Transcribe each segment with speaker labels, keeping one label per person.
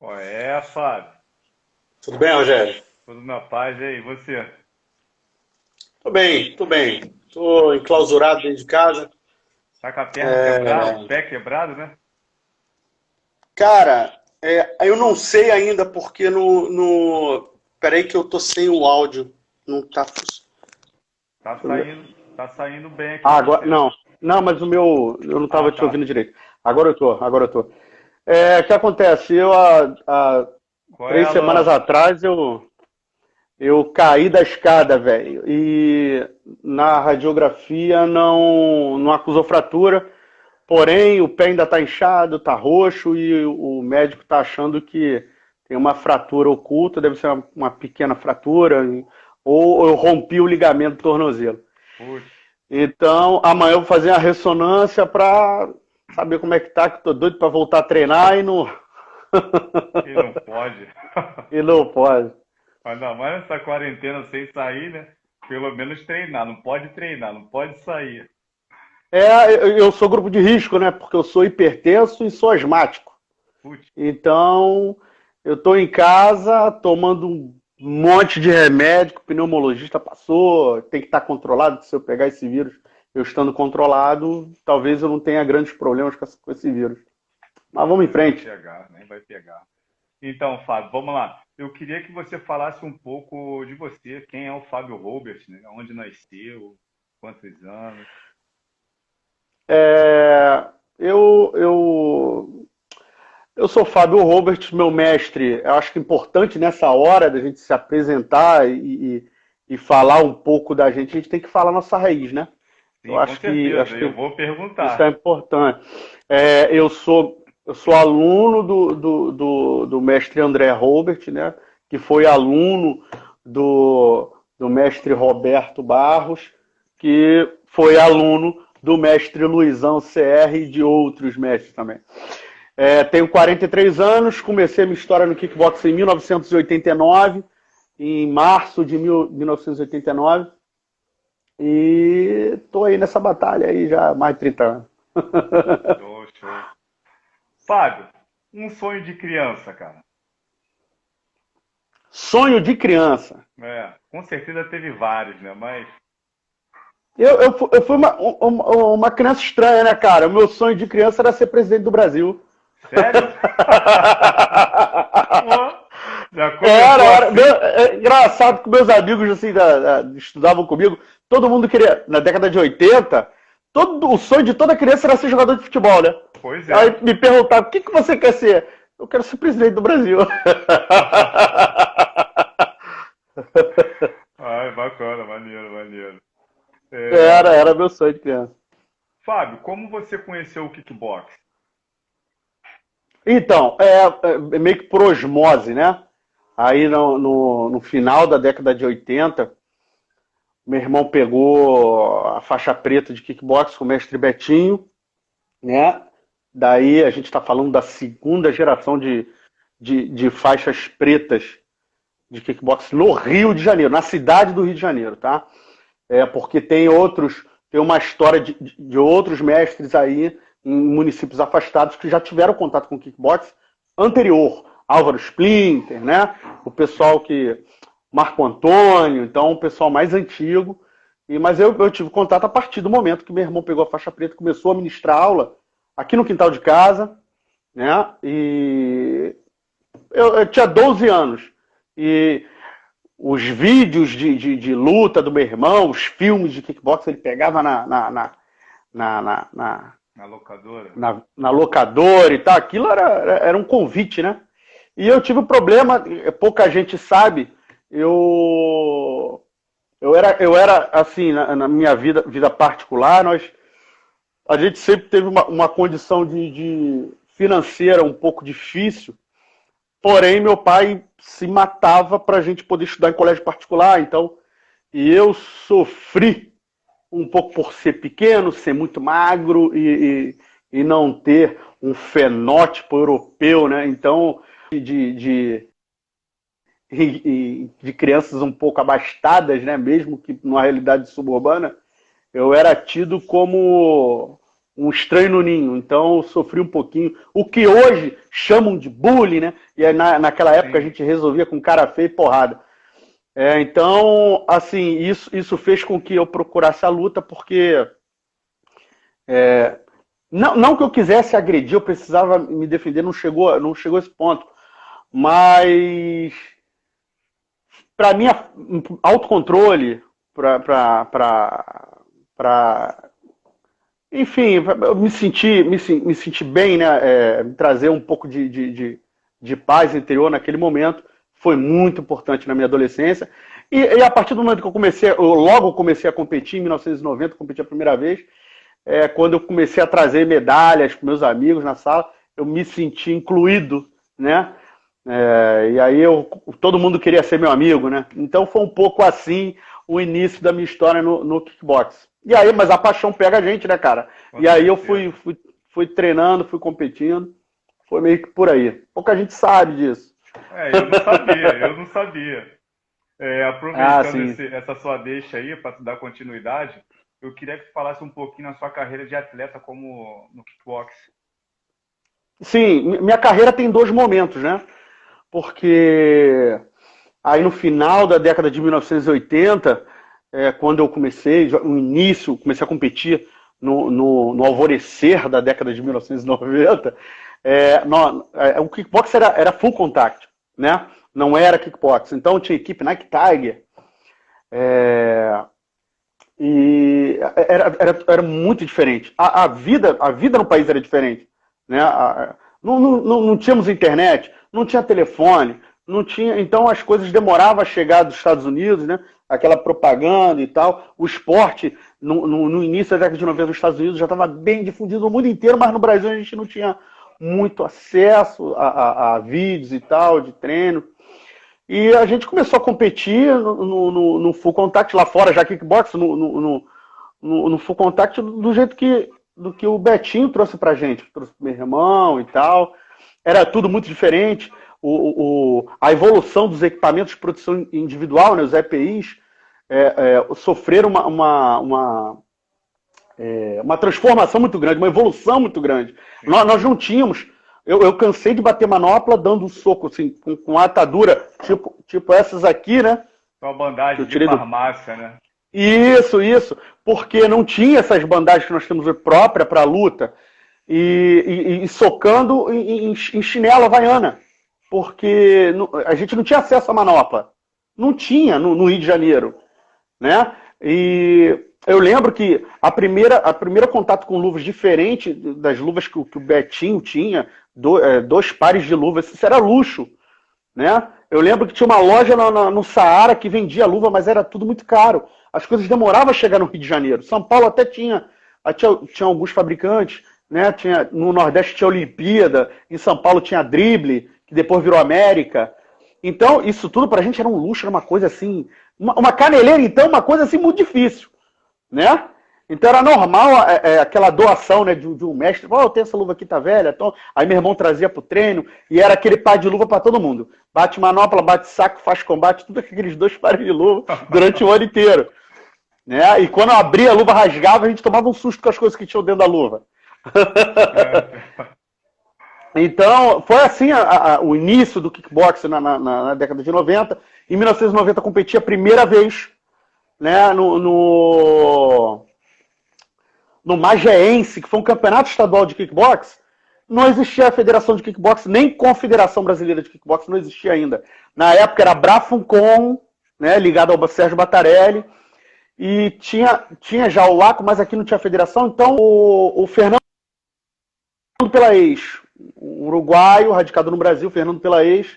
Speaker 1: Qual é, Fábio?
Speaker 2: Tudo bem, Rogério?
Speaker 1: Tudo na paz e aí, você?
Speaker 2: Tô bem, tô bem. Tô enclausurado dentro de casa.
Speaker 1: Tá com a perna quebrada, o pé quebrado, né?
Speaker 2: Cara, eu não sei ainda porque Peraí que eu tô sem o áudio. Não tá.
Speaker 1: Tá saindo bem aqui
Speaker 2: Ah, agora.
Speaker 1: você.
Speaker 2: Não. Não, mas o meu. Eu não
Speaker 1: Ah,
Speaker 2: tava te ouvindo
Speaker 1: tá.
Speaker 2: direito. Agora eu tô. O que acontece? Há
Speaker 1: Qual é,
Speaker 2: 3 semanas
Speaker 1: Alan?
Speaker 2: atrás eu caí da escada, velho. E na radiografia não acusou fratura. Porém, o pé ainda está inchado, está roxo e o médico está achando que tem uma fratura oculta, deve ser uma pequena fratura, ou eu rompi o ligamento do tornozelo.
Speaker 1: Putz,
Speaker 2: Então, amanhã eu vou fazer a ressonância para saber como é que tá, que tô doido para voltar a treinar
Speaker 1: e não pode.
Speaker 2: e não pode.
Speaker 1: Ainda mais nessa quarentena sem sair, né? Pelo menos treinar. Não pode treinar, não pode sair.
Speaker 2: Eu sou grupo de risco, né? Porque eu sou hipertenso e sou asmático.
Speaker 1: Putz,
Speaker 2: Então, eu estou em casa tomando um monte de remédio que o pneumologista passou, tem que estar controlado. Se eu pegar esse vírus, eu estando controlado, talvez eu não tenha grandes problemas com esse vírus. Mas vamos em
Speaker 1: nem vai
Speaker 2: frente.
Speaker 1: pegar, nem vai pegar. Então, Fábio, vamos lá. Eu queria que você falasse um pouco de você. Quem é o Fábio Robert, né? Onde nasceu, quantos anos?
Speaker 2: É, eu, eu, eu sou Fábio Robert, meu mestre. Eu acho que é importante nessa hora da gente se apresentar e falar um pouco da gente, a gente tem que falar nossa raiz, né? Eu
Speaker 1: Sim, com
Speaker 2: acho que,
Speaker 1: certeza.
Speaker 2: acho
Speaker 1: Eu
Speaker 2: que
Speaker 1: vou
Speaker 2: isso é
Speaker 1: perguntar.
Speaker 2: importante. Eu sou aluno do mestre André Robert, né? Que foi aluno do mestre Roberto Barros, que foi aluno do mestre Luizão CR e de outros mestres também. Tenho 43 anos, comecei minha história no kickbox em 1989, em março de 1989, e tô aí nessa batalha aí já há mais de 30 anos.
Speaker 1: Show, show. Fábio, um sonho de criança, cara.
Speaker 2: Sonho de criança.
Speaker 1: Com certeza teve vários, né? Mas,
Speaker 2: Eu fui uma criança estranha, né, cara? O meu sonho de criança era ser presidente do Brasil.
Speaker 1: sério? Pô, já
Speaker 2: Era,
Speaker 1: começou
Speaker 2: era.
Speaker 1: assim?
Speaker 2: É engraçado que meus amigos assim, estudavam comigo, todo mundo queria, na década de 80, o sonho de toda criança era ser jogador de futebol, né?
Speaker 1: Pois
Speaker 2: Aí
Speaker 1: é.
Speaker 2: me perguntavam, o que você quer ser? Eu quero ser presidente do Brasil.
Speaker 1: Ai, bacana, maneiro, maneiro.
Speaker 2: Era,
Speaker 1: É,
Speaker 2: era meu sonho de criança.
Speaker 1: Fábio, como você conheceu o kickbox?
Speaker 2: Então, é meio que por osmose, né? Aí no final da década de 80, meu irmão pegou a faixa preta de kickbox com o mestre Betinho, né? Daí a gente está falando da segunda geração de faixas pretas de kickbox no Rio de Janeiro, na cidade do Rio de Janeiro, tá? Porque tem uma história de outros mestres aí em municípios afastados que já tiveram contato com kickbox anterior. Álvaro Splinter, né? O pessoal que. Marco Antônio, então o pessoal mais antigo. Mas eu tive contato a partir do momento que meu irmão pegou a faixa preta, começou a ministrar aula aqui no quintal de casa, né? E eu tinha 12 anos. E os vídeos de luta do meu irmão, os filmes de kickbox, ele pegava na, na, na,
Speaker 1: Na locadora?
Speaker 2: na locadora e tal. Aquilo era um convite, né? E eu tive um problema, pouca gente sabe, eu era assim, na minha vida particular, a gente sempre teve uma condição de financeira um pouco difícil. Porém, meu pai se matava para a gente poder estudar em colégio particular, então, e eu sofri um pouco por ser pequeno, ser muito magro e não ter um fenótipo europeu, né? Então, de crianças um pouco abastadas, né? Mesmo que numa realidade suburbana, eu era tido como um estranho no ninho, então eu sofri um pouquinho. O que hoje chamam de bullying, né? E aí, naquela época a
Speaker 1: Sim.
Speaker 2: gente resolvia com cara feia e porrada. Então, assim, isso fez com que eu procurasse a luta, porque não que eu quisesse agredir, eu precisava me defender, não chegou a esse ponto. Mas, para mim, autocontrole, para enfim, eu me senti bem, né? Me trazer um pouco de paz interior naquele momento foi muito importante na minha adolescência. E a partir do momento que eu logo comecei a competir, em 1990, competi a primeira vez, quando eu comecei a trazer medalhas para meus amigos na sala, eu me senti incluído, né? E aí todo mundo queria ser meu amigo, né? Então foi um pouco assim o início da minha história no kickbox. E aí, mas a paixão pega a gente, né, cara?
Speaker 1: Com
Speaker 2: E aí eu
Speaker 1: certeza.
Speaker 2: fui treinando, fui competindo, foi meio que por aí. Pouca gente sabe disso.
Speaker 1: Eu não sabia, eu não sabia.
Speaker 2: Ah,
Speaker 1: Aproveitando
Speaker 2: sim.
Speaker 1: essa sua deixa aí, para dar continuidade, eu queria que você falasse um pouquinho na sua carreira de atleta como no kickbox.
Speaker 2: Sim, minha carreira tem dois momentos, né? Porque aí no final da década de 1980, quando eu comecei, no início, comecei a competir no alvorecer da década de 1990, o kickbox era full contact, né? Não era kickbox. Então tinha equipe Nike Tiger, é, e era muito diferente. A vida no país era diferente. Né? Não tínhamos internet, não tinha telefone, não tinha. Então as coisas demoravam a chegar dos Estados Unidos, né? Aquela propaganda e tal. O esporte, no início da década de 90 nos Estados Unidos, já estava bem difundido no mundo inteiro, mas no Brasil a gente não tinha muito acesso a vídeos e tal, de treino. E a gente começou a competir no full contact, lá fora já kickbox, no full contact do que o Betinho trouxe pra gente, trouxe pro meu irmão e tal. Era tudo muito diferente. A evolução dos equipamentos de produção individual, né, os EPIs, sofreram uma transformação muito grande, uma evolução muito grande.
Speaker 1: Sim.
Speaker 2: Nós não tínhamos. Eu cansei de bater manopla dando um soco assim, com atadura, tipo essas aqui, né?
Speaker 1: Uma
Speaker 2: Que eu
Speaker 1: bandagem de
Speaker 2: tirei do.
Speaker 1: farmácia, né?
Speaker 2: Isso, porque não tinha essas bandagens que nós temos própria para luta e socando em chinela havaiana, porque a gente não tinha acesso à manopla, não tinha no Rio de Janeiro, né? E eu lembro que a primeira contato com luvas diferente das luvas que o Betinho tinha, dois pares de luvas, isso era luxo, né? Eu lembro que tinha uma loja no Saara que vendia luva, mas era tudo muito caro. As coisas demoravam a chegar no Rio de Janeiro. São Paulo até tinha alguns fabricantes, né? No Nordeste tinha Olimpíada, em São Paulo tinha Drible, que depois virou América. Então, isso tudo pra gente era um luxo, era uma coisa assim. Uma caneleira, então, uma coisa assim muito difícil, né? Então era normal aquela doação, né, de um mestre. Eu tenho essa luva aqui, tá velha. Então... Aí meu irmão trazia pro treino e era aquele par de luva para todo mundo. Bate manopla, bate saco, faz combate, tudo aqueles dois pares de luva durante o ano inteiro. Né? E quando eu abria a luva, rasgava, a gente tomava um susto com as coisas que tinham dentro da luva.
Speaker 1: É,
Speaker 2: Então, foi assim o início do kickboxing na década de 90. Em 1990, competi a primeira vez, né, no Mageense, que foi um campeonato estadual de kickbox. Não existia a Federação de Kickbox, nem Confederação Brasileira de Kickbox, não existia ainda. Na época era a Brafuncom, né, ligado ao Sérgio Battarelli, e tinha já o LACO, mas aqui não tinha federação. Então o Fernando Pelaez, um uruguaio, radicado no Brasil, Fernando Pelaez,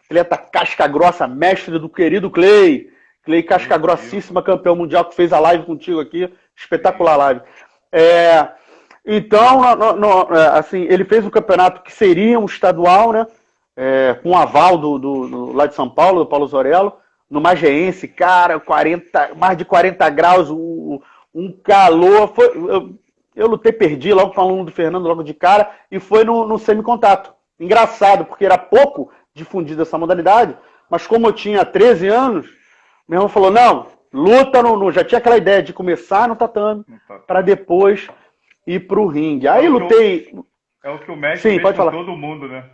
Speaker 2: atleta casca grossa, mestre do querido Clay casca
Speaker 1: meu Deus.
Speaker 2: grossíssima, campeão mundial, que fez a live contigo aqui,
Speaker 1: Sim.
Speaker 2: espetacular live. Então, assim, ele fez um campeonato que seria um estadual, né? Com aval lá de São Paulo, do Paulo Zorello, no Mageense, cara, mais de 40 graus, um calor. Eu lutei, perdi logo com o aluno do Fernando, logo de cara, e foi no semicontato. Engraçado, porque era pouco difundida essa modalidade, mas como eu tinha 13 anos, meu irmão falou, não, luta já tinha aquela ideia de começar no tatame,
Speaker 1: Não tá.
Speaker 2: para depois ir pro ringue.
Speaker 1: É
Speaker 2: Aí
Speaker 1: o que
Speaker 2: lutei.
Speaker 1: é o que o Messi
Speaker 2: Sim,
Speaker 1: fez
Speaker 2: pode
Speaker 1: com
Speaker 2: falar.
Speaker 1: todo mundo, né?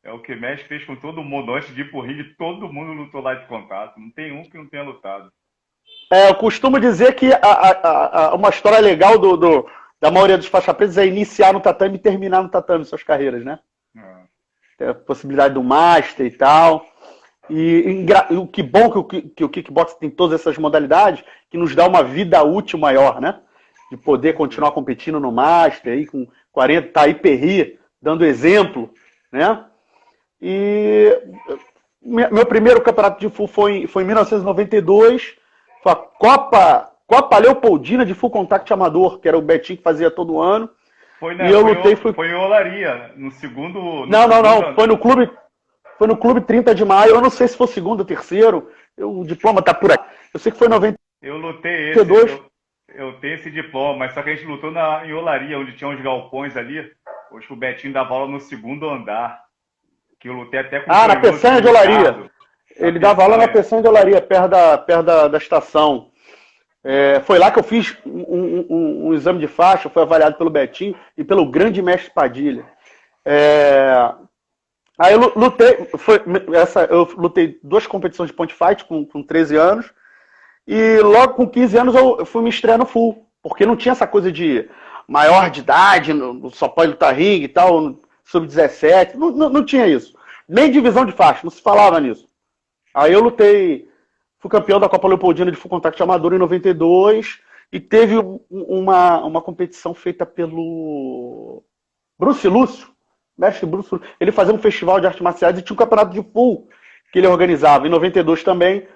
Speaker 1: É o que o Messi fez com todo mundo. Antes de ir pro ringue, todo mundo lutou lá de contato. Não tem um que não tenha lutado.
Speaker 2: Eu costumo dizer que uma história legal da maioria dos faixa pretas é iniciar no tatame e terminar no tatame suas carreiras, né?
Speaker 1: Ah,
Speaker 2: Tem a possibilidade do Master e tal. E o que bom que o kickbox tem todas essas modalidades, que nos dá uma vida útil maior, né? De
Speaker 1: com
Speaker 2: poder continuar
Speaker 1: certeza.
Speaker 2: competindo no Master, aí com 40, tá aí Perry, dando exemplo, né? E meu primeiro campeonato de full foi em 1992, foi a Copa Leopoldina de Full Contact Amador, que era o Betinho que fazia todo ano.
Speaker 1: Foi,
Speaker 2: E
Speaker 1: né,
Speaker 2: eu lutei, fui.
Speaker 1: foi em Olaria, no segundo, no
Speaker 2: Não, não,
Speaker 1: segundo,
Speaker 2: não. Foi no Clube 30 de Maio. Eu não sei se foi segundo ou terceiro. O diploma tá por aqui. Eu sei que foi em
Speaker 1: eu lutei esse,
Speaker 2: 92.
Speaker 1: eu tenho esse diploma, mas só que a gente lutou em Olaria, onde tinha uns galpões ali. Hoje o Betinho dava aula no segundo andar, que eu lutei até com o
Speaker 2: Na
Speaker 1: canhoto
Speaker 2: Peçanha de Olaria.
Speaker 1: Ricardo, na
Speaker 2: Ele dava aula na
Speaker 1: peçanha.
Speaker 2: Peçanha de Olaria, perto da estação. Foi lá que eu fiz um exame de faixa, foi avaliado pelo Betinho e pelo grande mestre Padilha. É, Aí eu lutei, eu lutei duas competições de point fight com 13 anos, e logo com 15 anos eu fui me estrear no full, porque não tinha essa coisa de maior de idade, só pode lutar ringue e tal, sub-17, não tinha isso. Nem divisão de faixa, não se falava nisso. Aí eu lutei, fui campeão da Copa Leopoldina de Full Contact Amador em 92, e teve uma competição feita pelo Bruce Lúcio, mestre Bruce Lúcio. Ele fazia um festival de artes marciais e tinha um campeonato de full que ele organizava, em 92 também.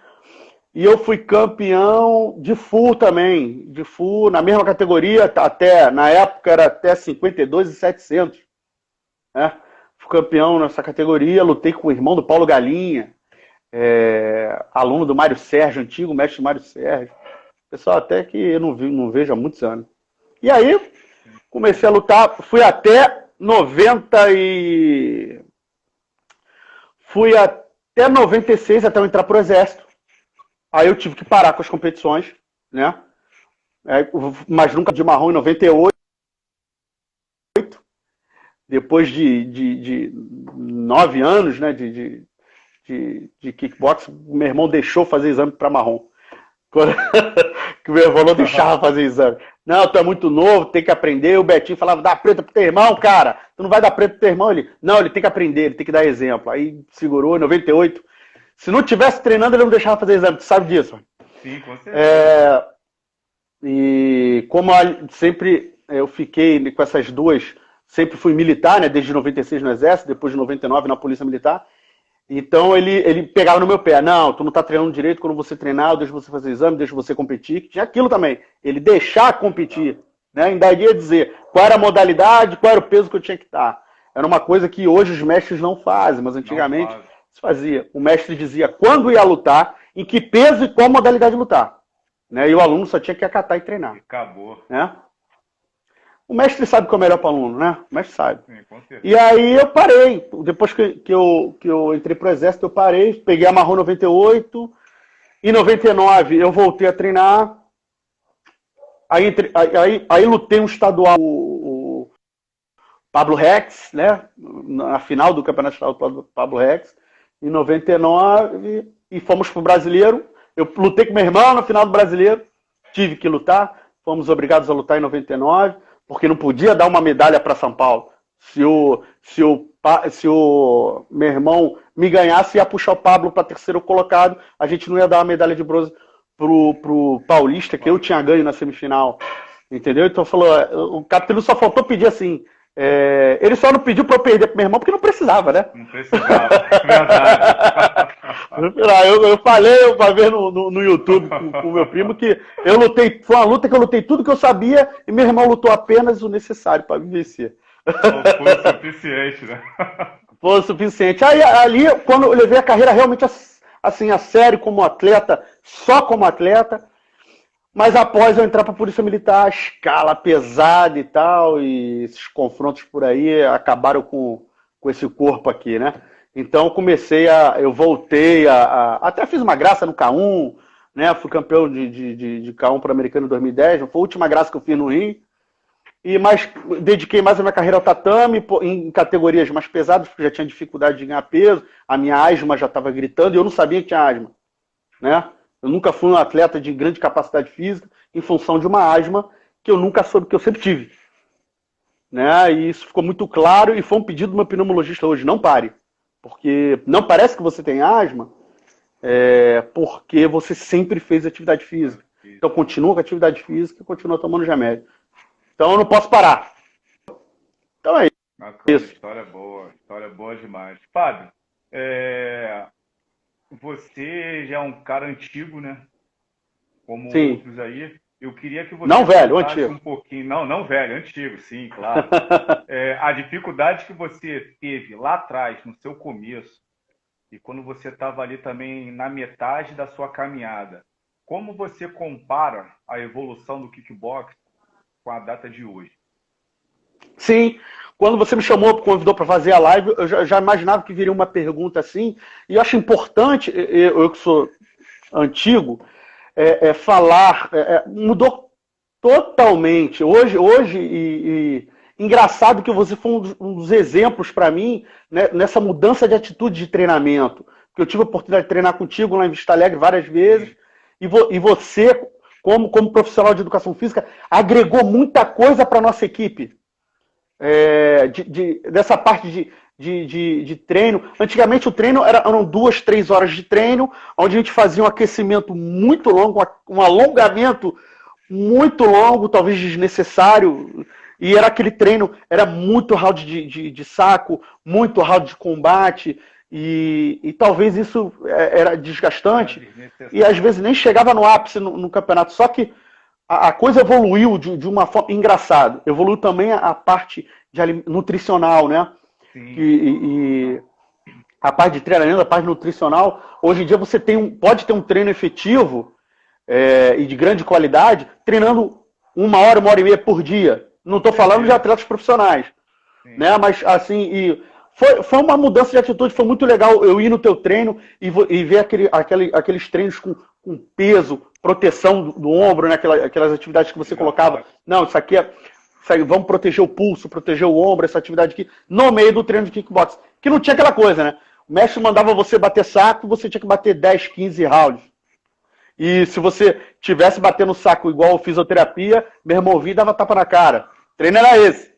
Speaker 2: E eu fui campeão de full também, de full na mesma categoria, até na época era até 52.700, né? Fui campeão nessa categoria, lutei com o irmão do Paulo Galinha, aluno do Mário Sérgio, antigo mestre Mário Sérgio. Pessoal até que eu não vejo há muitos anos. E aí comecei a lutar, fui até 96, até eu entrar pro exército. Aí eu tive que parar com as competições, né? Mas nunca de marrom em 98. Depois de 9 anos, né, de kickbox, meu irmão deixou fazer exame para marrom. Que o meu irmão não deixava fazer exame. Não, tu é muito novo, tem que aprender. O Betinho falava, dá preta pro teu irmão, cara. Tu não vai dar preta pro teu irmão? Não, ele tem que aprender, ele tem que dar exemplo. Aí segurou em 98. Se não tivesse treinando, ele não deixava fazer exame. Tu sabe disso?
Speaker 1: Sim, com certeza.
Speaker 2: É, e como sempre eu fiquei com essas duas, sempre fui militar, né? Desde 96 no Exército, depois de 99 na Polícia Militar. Então ele pegava no meu pé, não, tu não tá treinando direito, quando você treinar, eu deixo você fazer exame, deixo você competir. Tinha aquilo também, ele deixar competir, né? Ainda ia dizer qual era a modalidade, qual era o peso que eu tinha que estar. Era uma coisa que hoje os mestres não fazem, mas
Speaker 1: Não
Speaker 2: antigamente
Speaker 1: faz.
Speaker 2: se fazia. O mestre dizia quando ia lutar, em que peso e qual modalidade de lutar, né? E o aluno só tinha que acatar e treinar,
Speaker 1: Acabou.
Speaker 2: né? O mestre sabe o que é melhor para o aluno, né? O mestre sabe.
Speaker 1: Sim, com
Speaker 2: E
Speaker 1: certeza.
Speaker 2: aí eu parei. Depois que eu entrei pro exército, eu parei, peguei a marrom 98. Em 99 eu voltei a treinar. Aí lutei um estadual, o Pablo Rex, né? Na final do Campeonato Estadual do Pablo Rex. Em 99 e fomos pro Brasileiro. Eu lutei com meu irmão no final do Brasileiro. Tive que lutar. Fomos obrigados a lutar em 99, porque não podia dar uma medalha para São Paulo. Se o meu irmão me ganhasse, ia puxar o Pablo para terceiro colocado, a gente não ia dar uma medalha de bronze pro Paulista, que eu tinha ganho na semifinal. Entendeu? Então falou, o Capitano só faltou pedir assim. Ele só não pediu para eu perder pro meu irmão porque não precisava, né?
Speaker 1: Não precisava. Verdade.
Speaker 2: Eu falei uma vez no YouTube com o meu primo que eu lutei, foi uma luta que eu lutei tudo que eu sabia e meu irmão lutou apenas o necessário para me vencer.
Speaker 1: Não foi o suficiente, né?
Speaker 2: Foi o suficiente. Aí ali, quando eu levei a carreira realmente assim, a sério como atleta, só como atleta, mas após eu entrar para a Polícia Militar, escala pesada e tal, e esses confrontos por aí acabaram com esse corpo aqui, né? Então eu voltei até fiz uma graça no K1, né? Fui campeão de K1 Pan-Americano em 2010, foi a última graça que eu fiz no Rio. mas dediquei mais a minha carreira ao tatame, em categorias mais pesadas, porque já tinha dificuldade de ganhar peso, a minha asma já estava gritando, e eu não sabia que tinha asma, né? Eu nunca fui um atleta de grande capacidade física, em função de uma asma que eu nunca soube, que eu sempre tive. Né? E isso ficou muito claro, e foi um pedido do meu pneumologista hoje, não pare. Porque não parece que você tem asma, porque você sempre fez atividade física. Então continua com a atividade física e continua tomando remédio. Então eu não posso parar. Então é
Speaker 1: Bacana,
Speaker 2: isso.
Speaker 1: história boa demais. Fábio, você já é um cara antigo, né? Como
Speaker 2: Sim.
Speaker 1: outros aí. Eu queria que você
Speaker 2: Não velho,
Speaker 1: contasse
Speaker 2: antigo.
Speaker 1: um pouquinho. Não, não velho, antigo, sim, claro. A dificuldade que você teve lá atrás, no seu começo, e quando você estava ali também na metade da sua caminhada. Como você compara a evolução do kickbox com a data de hoje?
Speaker 2: Sim, quando você me chamou, convidou para fazer a live, eu já imaginava que viria uma pergunta assim, e eu acho importante, eu que sou antigo, falar, mudou totalmente. Hoje engraçado que você foi um dos exemplos para mim, né, nessa mudança de atitude de treinamento. Porque eu tive a oportunidade de treinar contigo lá em Vista Alegre várias vezes, e você, como profissional de educação física, agregou muita coisa para a nossa equipe. Dessa parte de treino. Antigamente o treino eram 2, 3 horas de treino, onde a gente fazia um aquecimento muito longo, um alongamento muito longo, talvez desnecessário, e era aquele treino, era muito round de saco, muito round de combate, e talvez isso era desgastante, e às vezes nem chegava no ápice no campeonato. Só que a coisa evoluiu de uma forma engraçada. Evoluiu também a parte nutricional, né? E a parte de treinamento, a parte nutricional. Hoje em dia você pode ter um treino efetivo e de grande qualidade, treinando 1 hora e meia por dia. Não estou falando de atletas profissionais, né? Mas assim, foi uma mudança de atitude, foi muito legal eu ir no teu treino e ver aqueles treinos com peso, proteção do ombro, né? Aquelas atividades que você colocava. Não, isso aqui vamos proteger o pulso, proteger o ombro, essa atividade aqui, no meio do treino de kickbox. Que não tinha aquela coisa, né? O mestre mandava você bater saco, você tinha que bater 10, 15 rounds. E se você tivesse batendo saco igual fisioterapia, meu irmão vinha e dava tapa na cara. O treino era esse.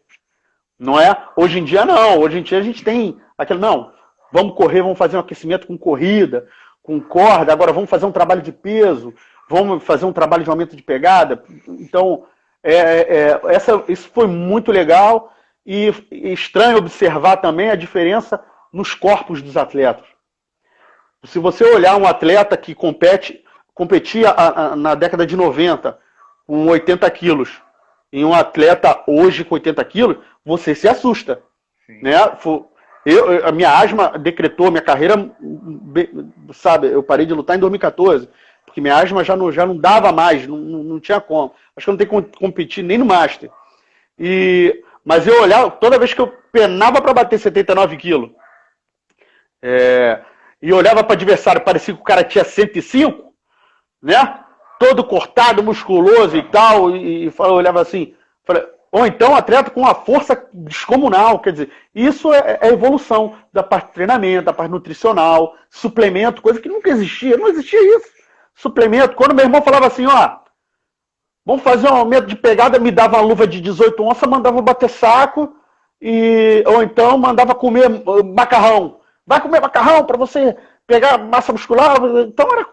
Speaker 2: Não é? Hoje em dia não. Hoje em dia a gente tem aquele, não, vamos correr, vamos fazer um aquecimento com corrida, com corda, agora vamos fazer um trabalho de peso, vamos fazer um trabalho de aumento de pegada. Então, isso foi muito legal e estranho observar também a diferença nos corpos dos atletas. Se você olhar um atleta que competia na década de 90 com 80 quilos e um atleta hoje com 80 quilos, você se assusta. Né? A minha asma decretou, minha carreira, sabe, eu parei de lutar em 2014, porque minha asma já não dava mais, não tinha como. Acho que eu não tenho como competir nem no Master. Mas eu olhava, toda vez que eu penava para bater 79 quilos, e olhava para o adversário, parecia que o cara tinha 105, né? Todo cortado, musculoso e tal, e eu olhava assim, ou então atleta com uma força descomunal, quer dizer, isso é evolução da parte de treinamento, da parte nutricional, suplemento, coisa que nunca existia, não existia isso. Suplemento, quando meu irmão falava assim, ó, vamos fazer um aumento de pegada, me dava uma luva de 18 onças, mandava bater saco, ou então mandava comer macarrão. Vai comer macarrão para você pegar massa muscular. Então era,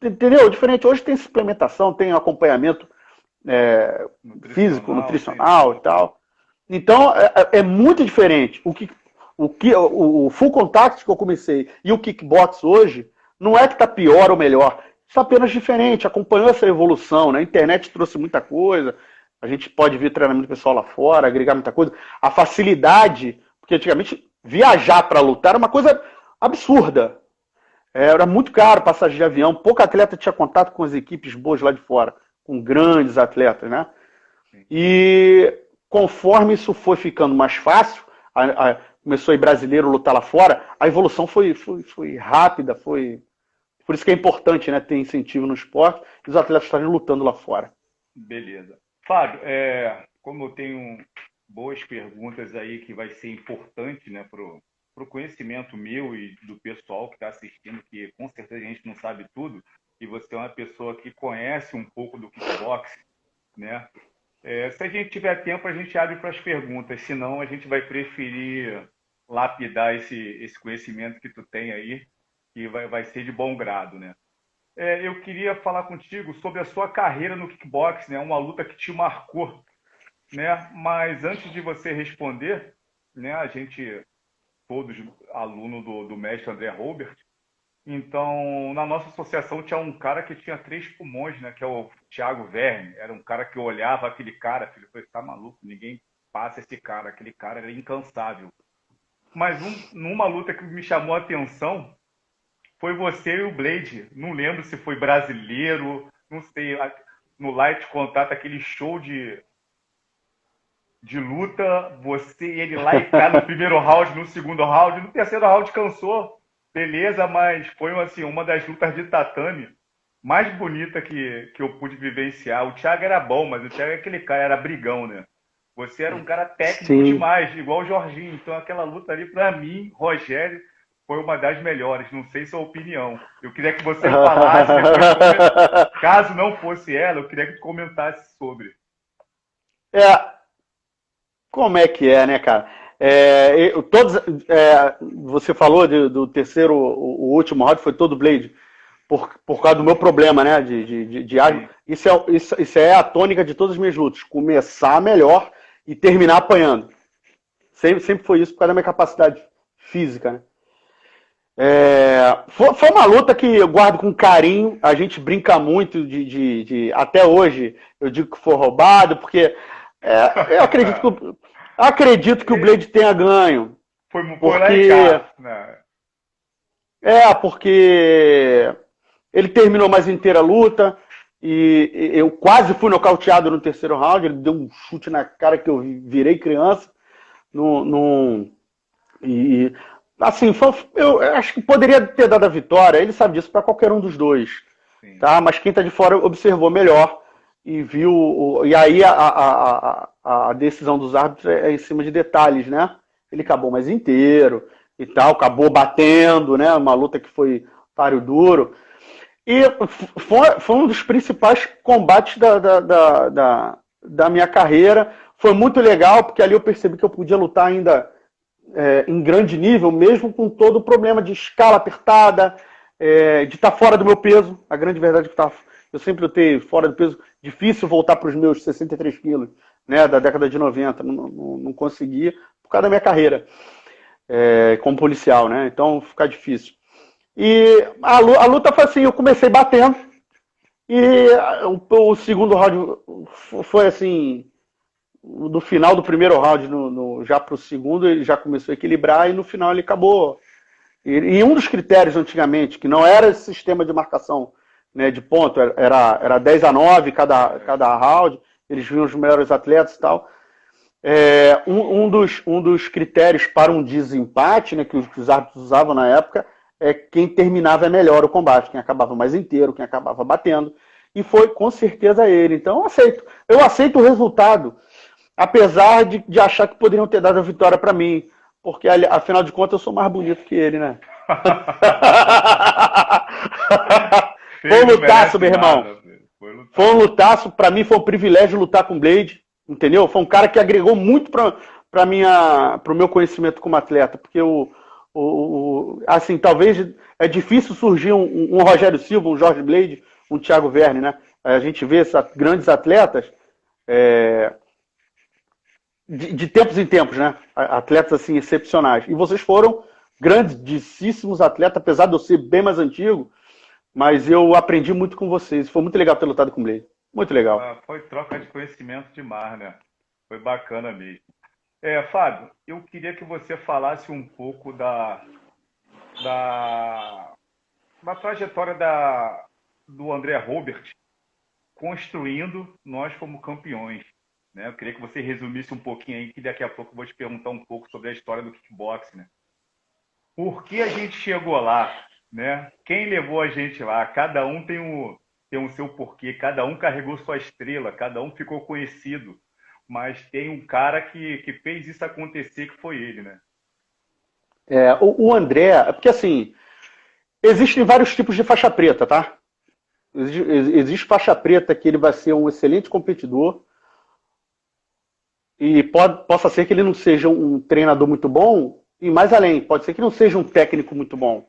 Speaker 2: entendeu? Diferente. Hoje tem suplementação, tem acompanhamento físico, nutricional e tal. Então é muito diferente. O full contact que eu comecei e o kickbox hoje não é que está pior ou melhor. Está apenas diferente. Acompanhou essa evolução, né? A internet trouxe muita coisa. A gente pode ver treinamento pessoal lá fora, agregar muita coisa. A facilidade, porque antigamente viajar para lutar era uma coisa absurda. Era muito caro passagem de avião. Pouco atleta tinha contato com as equipes boas lá de fora, com grandes atletas, né? E conforme isso foi ficando mais fácil, começou a ir brasileiro lutar lá fora, a evolução foi rápida, por isso que é importante, né, ter incentivo no esporte e os atletas estarem lutando lá fora.
Speaker 1: Beleza. Fábio, como eu tenho boas perguntas aí que vai ser importante, né, pro conhecimento meu e do pessoal que está assistindo, que com certeza a gente não sabe tudo, e você é uma pessoa que conhece um pouco do kickbox, né? Se a gente tiver tempo, a gente abre para as perguntas, senão a gente vai preferir lapidar esse conhecimento que tu tem aí, que vai ser de bom grado, né? Eu queria falar contigo sobre a sua carreira no kickbox, né? Uma luta que te marcou, né? Mas antes de você responder, né? A gente, todos aluno do mestre André Robert, então na nossa associação tinha um cara que tinha três pulmões, né? Que é o Thiago Verne. Era um cara que eu olhava aquele cara, filho, eu falei, tá maluco, ninguém passa esse cara, aquele cara era incansável. Mas numa luta que me chamou a atenção foi você e o Blade. Não lembro se foi brasileiro, não sei, no Light Contato, aquele show de luta, você e ele lá e cá no primeiro round, no segundo round, no terceiro round cansou, beleza, mas foi assim, uma das lutas de tatame mais bonita que eu pude vivenciar. O Thiago era bom, mas o Thiago é aquele cara, era brigão, né? Você era um cara técnico
Speaker 2: Sim.
Speaker 1: demais, igual o Jorginho. Então aquela luta ali, pra mim, Rogério, foi uma das melhores. Não sei sua opinião. Eu queria que você falasse, caso não fosse ela, eu queria que tu comentasse sobre.
Speaker 2: É, como é que é, né, cara? Você falou do terceiro, o último round foi todo Blade, por causa do meu problema, né, de asma.
Speaker 1: Sim.
Speaker 2: Isso é a tônica de todas as minhas lutas, começar melhor e terminar apanhando. Sempre foi isso, por causa da minha capacidade física, né? Foi uma luta que eu guardo com carinho, a gente brinca muito até hoje, eu digo que foi roubado, porque eu acredito que o Blade tenha ganho,
Speaker 1: Foi lá em
Speaker 2: porque
Speaker 1: casa, né?
Speaker 2: porque ele terminou mais inteira a luta e eu quase fui nocauteado no terceiro round, ele deu um chute na cara que eu virei criança, e assim, eu acho que poderia ter dado a vitória, ele sabe disso, para qualquer um dos dois,
Speaker 1: Sim.
Speaker 2: tá? Mas quem está de fora observou melhor e viu. E aí a decisão dos árbitros é em cima de detalhes, né? Ele acabou mais inteiro e tal, acabou batendo, né? Uma luta que foi páreo duro. E foi um dos principais combates da minha carreira. Foi muito legal, porque ali eu percebi que eu podia lutar ainda em grande nível, mesmo com todo o problema de escala apertada, de estar fora do meu peso. A grande verdade é que eu sempre lutei fora do peso. Difícil voltar para os meus 63 quilos, né, da década de 90. Não conseguia, por causa da minha carreira como policial, né? Então fica difícil. E a luta foi assim, eu comecei batendo, e o segundo round foi assim, no final do primeiro round, já para o segundo, ele já começou a equilibrar e no final ele acabou. E um dos critérios antigamente, que não era esse sistema de marcação, né, de ponto, era 10-9 cada round, eles viam os melhores atletas e tal. Um dos critérios para um desempate, né, que os árbitros usavam na época, é quem terminava melhor o combate, quem acabava mais inteiro, quem acabava batendo. E foi com certeza ele. Então eu aceito. Eu aceito o resultado, apesar de achar que poderiam ter dado a vitória para mim, porque afinal de contas eu sou mais bonito que ele, né? Foi um lutaço, meu irmão. Foi um lutaço, para mim foi um privilégio lutar com o Blade, entendeu? Foi um cara que agregou muito para o meu conhecimento como atleta, porque assim, talvez é difícil surgir um Rogério Silva, um Jorge Blade, um Thiago Verne, né? A gente vê esses grandes atletas de tempos em tempos, né? Atletas assim excepcionais. E vocês foram grandíssimos atletas, apesar de eu ser bem mais antigo, mas eu aprendi muito com vocês. Foi muito legal ter lutado com o Blade. Muito legal.
Speaker 1: Foi troca de conhecimento demais, né? Foi bacana mesmo. Fábio, eu queria que você falasse um pouco da, da trajetória do André Robert construindo nós como campeões, né? Eu queria que você resumisse um pouquinho aí, que daqui a pouco eu vou te perguntar um pouco sobre a história do kickboxing, né? Por que a gente chegou lá, né? Quem levou a gente lá? Cada um tem o seu porquê, cada um carregou sua estrela, cada um ficou conhecido. mas tem um cara que fez isso acontecer, que foi ele, né?
Speaker 2: O André, porque assim, existem vários tipos de faixa preta, tá? Existe faixa preta que ele vai ser um excelente competidor e possa ser que ele não seja um treinador muito bom e mais além, pode ser que não seja um técnico muito bom.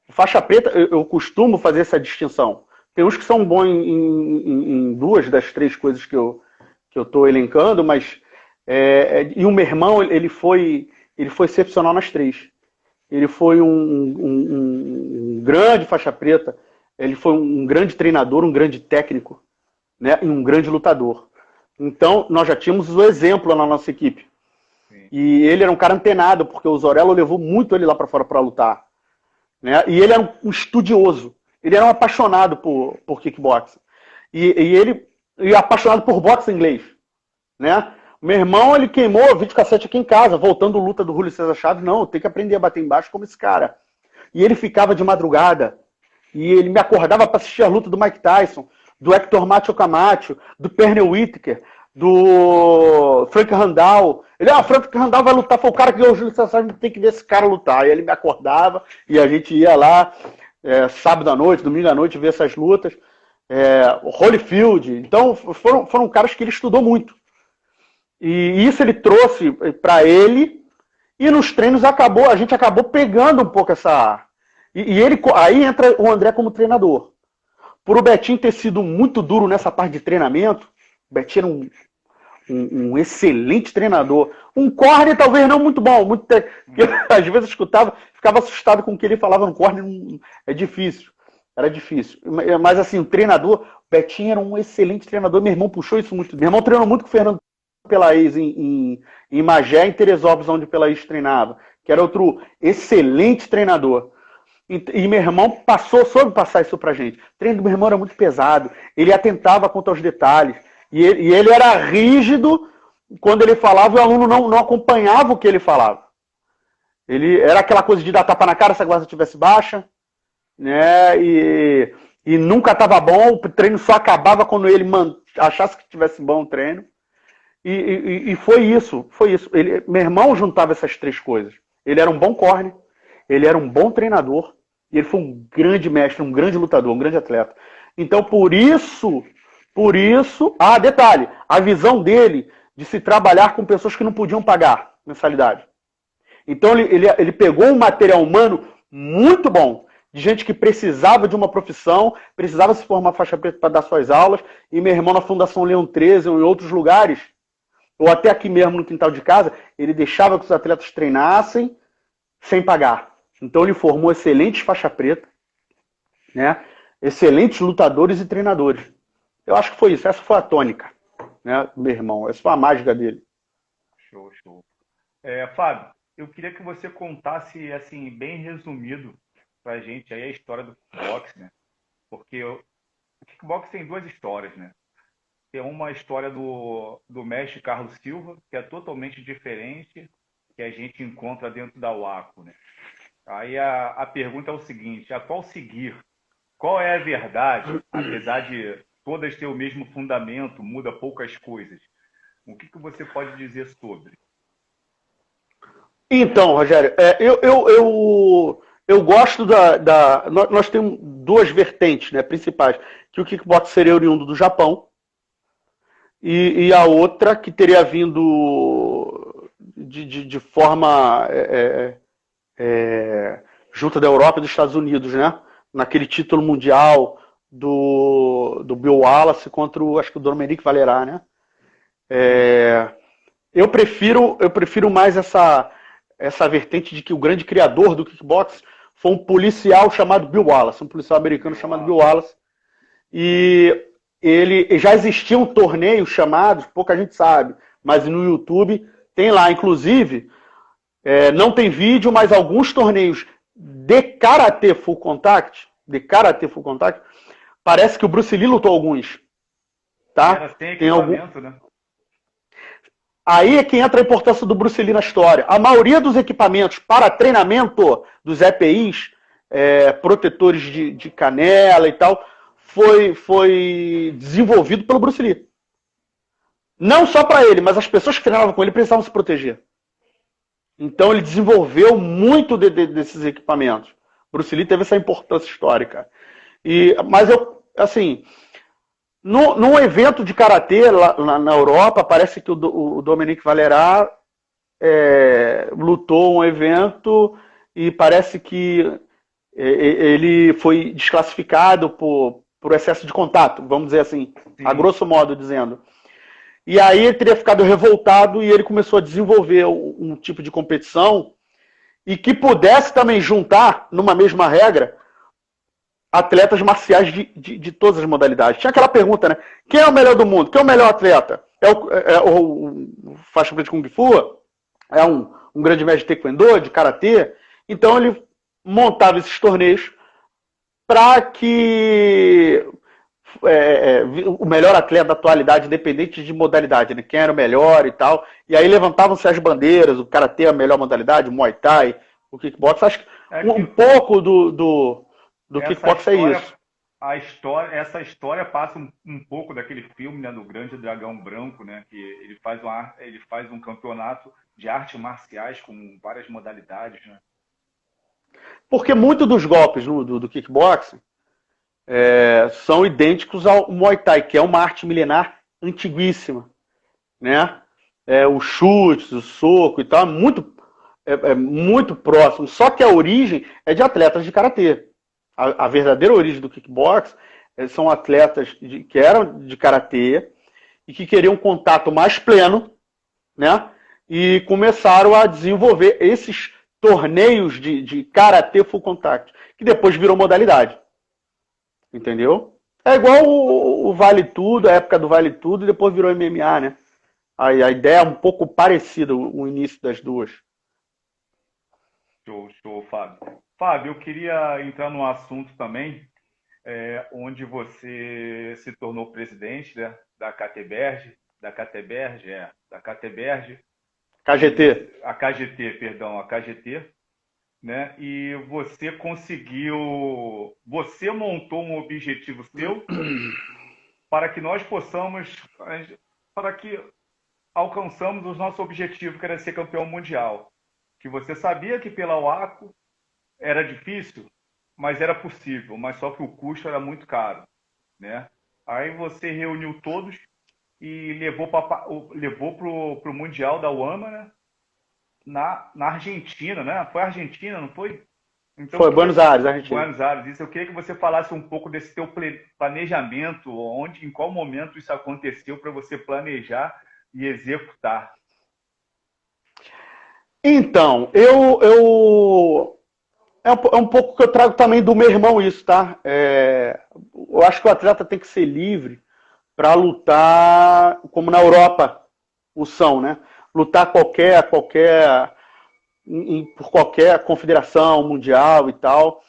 Speaker 2: Faixa preta, eu costumo fazer essa distinção. Tem uns que são bons em duas das três coisas que eu estou elencando, mas e o meu irmão, ele foi excepcional nas três. Ele foi um grande faixa preta, ele foi um grande treinador, um grande técnico, né, e um grande lutador. Então, nós já tínhamos o exemplo na nossa equipe. Sim. E ele era um cara antenado, porque o Zorello levou muito ele lá para fora para lutar. Né? E ele era um estudioso. Ele era um apaixonado por kickboxing. E apaixonado por boxe inglês. Né? Meu irmão, ele queimou o videocassete aqui em casa, voltando luta do Júlio César Chaves. Não, eu tenho que aprender a bater embaixo como esse cara. E ele ficava de madrugada. E ele me acordava para assistir a luta do Mike Tyson, do Hector Macho Camacho, do Pernell Whitaker, do Frank Randall. Frank Randall vai lutar, foi o cara que ganhou o Júlio César Chaves, tem que ver esse cara lutar. E ele me acordava e a gente ia lá sábado à noite, domingo à noite, ver essas lutas. Holyfield. Então, foram caras que ele estudou muito. E isso ele trouxe para ele, e nos treinos a gente acabou pegando um pouco essa... aí entra o André como treinador. Por o Betinho ter sido muito duro nessa parte de treinamento, o Betinho era um excelente treinador. Um corner talvez não muito bom, às vezes eu escutava, ficava assustado com o que ele falava no corner, era difícil. Mas assim, o treinador, o Betinho era um excelente treinador, meu irmão puxou isso muito. Meu irmão treinou muito com o Fernando Pelaez em Magé, em Teresópolis, onde o Pelaez treinava, que era outro excelente treinador. E meu irmão soube passar isso pra gente. O treino do meu irmão era muito pesado, ele atentava quanto aos detalhes, e ele era rígido quando ele falava, e o aluno não acompanhava o que ele falava. Ele era aquela coisa de dar tapa na cara se a guarda estivesse baixa, né? E nunca estava bom, o treino só acabava quando ele achasse que estivesse bom o treino. E foi isso. Meu irmão juntava essas três coisas. Ele era um bom corner, ele era um bom treinador, e ele foi um grande mestre, um grande lutador, um grande atleta. Então, por isso, detalhe, a visão dele de se trabalhar com pessoas que não podiam pagar mensalidade. Então, ele pegou um material humano muito bom, de gente que precisava de uma profissão, precisava se formar faixa preta para dar suas aulas, e meu irmão na Fundação Leão 13 ou em outros lugares, ou até aqui mesmo no quintal de casa, ele deixava que os atletas treinassem sem pagar. Então ele formou excelentes faixa preta, né? Excelentes lutadores e treinadores. Eu acho que foi isso, essa foi a tônica, né, meu irmão, essa foi a mágica dele.
Speaker 1: Show. Fábio, eu queria que você contasse, assim, bem resumido pra gente aí a história do kickbox, né? Porque o kickbox tem duas histórias, né? Tem uma história do mestre Carlos Silva, que é totalmente diferente, que a gente encontra dentro da UACO, né? Aí a pergunta é o seguinte, a qual seguir? Qual é a verdade? Apesar de todas ter o mesmo fundamento, muda poucas coisas. O que você pode dizer sobre?
Speaker 2: Então, Rogério, eu gosto nós temos duas vertentes, né, principais, que o kickbox seria oriundo do Japão, e a outra que teria vindo de forma junto da Europa e dos Estados Unidos, né? Naquele título mundial do Bill Wallace contra acho que o Dominique Valera, né? Eu prefiro mais essa vertente de que o grande criador do kickbox foi um policial chamado Bill Wallace, um policial americano chamado Bill Wallace, e ele já existiam torneios chamados, pouca gente sabe, mas no YouTube tem lá, inclusive, não tem vídeo, mas alguns torneios de Karatê Full Contact, parece que o Bruce Lee lutou alguns. Tá?
Speaker 1: Tem algum... né?
Speaker 2: Aí é que entra a importância do Bruce Lee na história. A maioria dos equipamentos para treinamento dos EPIs, protetores de canela e tal, foi desenvolvido pelo Bruce Lee. Não só para ele, mas as pessoas que treinavam com ele precisavam se proteger. Então ele desenvolveu muito desses equipamentos. Bruce Lee teve essa importância histórica. Mas eu, assim, num evento de karatê lá na Europa, parece que o Dominique Valera lutou um evento e parece que ele foi desclassificado por excesso de contato, vamos dizer assim, a grosso modo dizendo. E aí ele teria ficado revoltado e ele começou a desenvolver um tipo de competição e que pudesse também juntar, numa mesma regra, atletas marciais de todas as modalidades. Tinha aquela pergunta, né? Quem é o melhor do mundo? Quem é o melhor atleta? O faixa preta de Kung Fu? É um grande mestre de Taekwondo, de Karatê? Então ele montava esses torneios para que o melhor atleta da atualidade, independente de modalidade, né? Quem era o melhor e tal. E aí levantavam-se as bandeiras, o Karatê é a melhor modalidade, o Muay Thai, o Kickbox. Acho que um pouco do Kickbox é isso.
Speaker 1: Essa história passa um pouco daquele filme, né, do Grande Dragão Branco, né, que ele faz um campeonato de artes marciais com várias modalidades, né?
Speaker 2: Porque muitos dos golpes do kickboxing são idênticos ao Muay Thai, que é uma arte milenar antiguíssima, né? O chute, o soco e tal, é muito próximo. Só que a origem é de atletas de karatê. A verdadeira origem do kickbox são atletas que eram de karatê e que queriam um contato mais pleno, né? E começaram a desenvolver esses torneios de karatê full contact, que depois virou modalidade. Entendeu? É igual o Vale Tudo, a época do Vale Tudo, e depois virou MMA, né? A ideia é um pouco parecida, o início das duas.
Speaker 1: Show, Fábio. Fábio, eu queria entrar num assunto também, onde você se tornou presidente, né, da KTBerge,
Speaker 2: KGT.
Speaker 1: A KGT, perdão, a KGT, né? E você montou um objetivo seu para que nós alcançamos o nosso objetivo, que era ser campeão mundial. Que você sabia que pela OACO era difícil, mas era possível, mas só que o custo era muito caro, né? Aí você reuniu todos e levou para o Mundial da UAMA, né? Na Argentina, né? Foi a Argentina, não foi?
Speaker 2: Então, foi Buenos Aires, Argentina.
Speaker 1: Buenos Aires. Isso, eu queria que você falasse um pouco desse teu planejamento, em qual momento isso aconteceu para você planejar e executar.
Speaker 2: Então, é um pouco que eu trago também do meu irmão isso, tá? Eu acho que o atleta tem que ser livre para lutar, como na Europa são, né? Lutar por qualquer confederação mundial e tal.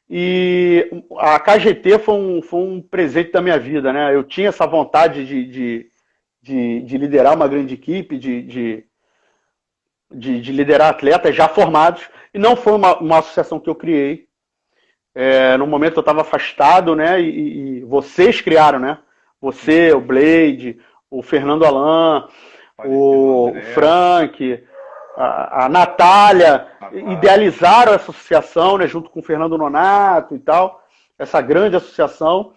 Speaker 2: E a KGT foi um presente da minha vida, né? Eu tinha essa vontade de liderar uma grande equipe, de liderar atletas já formados, e não foi uma associação que eu criei. No momento eu estava afastado, né? E vocês criaram, né? Você, o Blade, o Fernando Alan, o Frank, a Natália, idealizaram essa associação, né? Junto com o Fernando Nonato e tal, essa grande associação,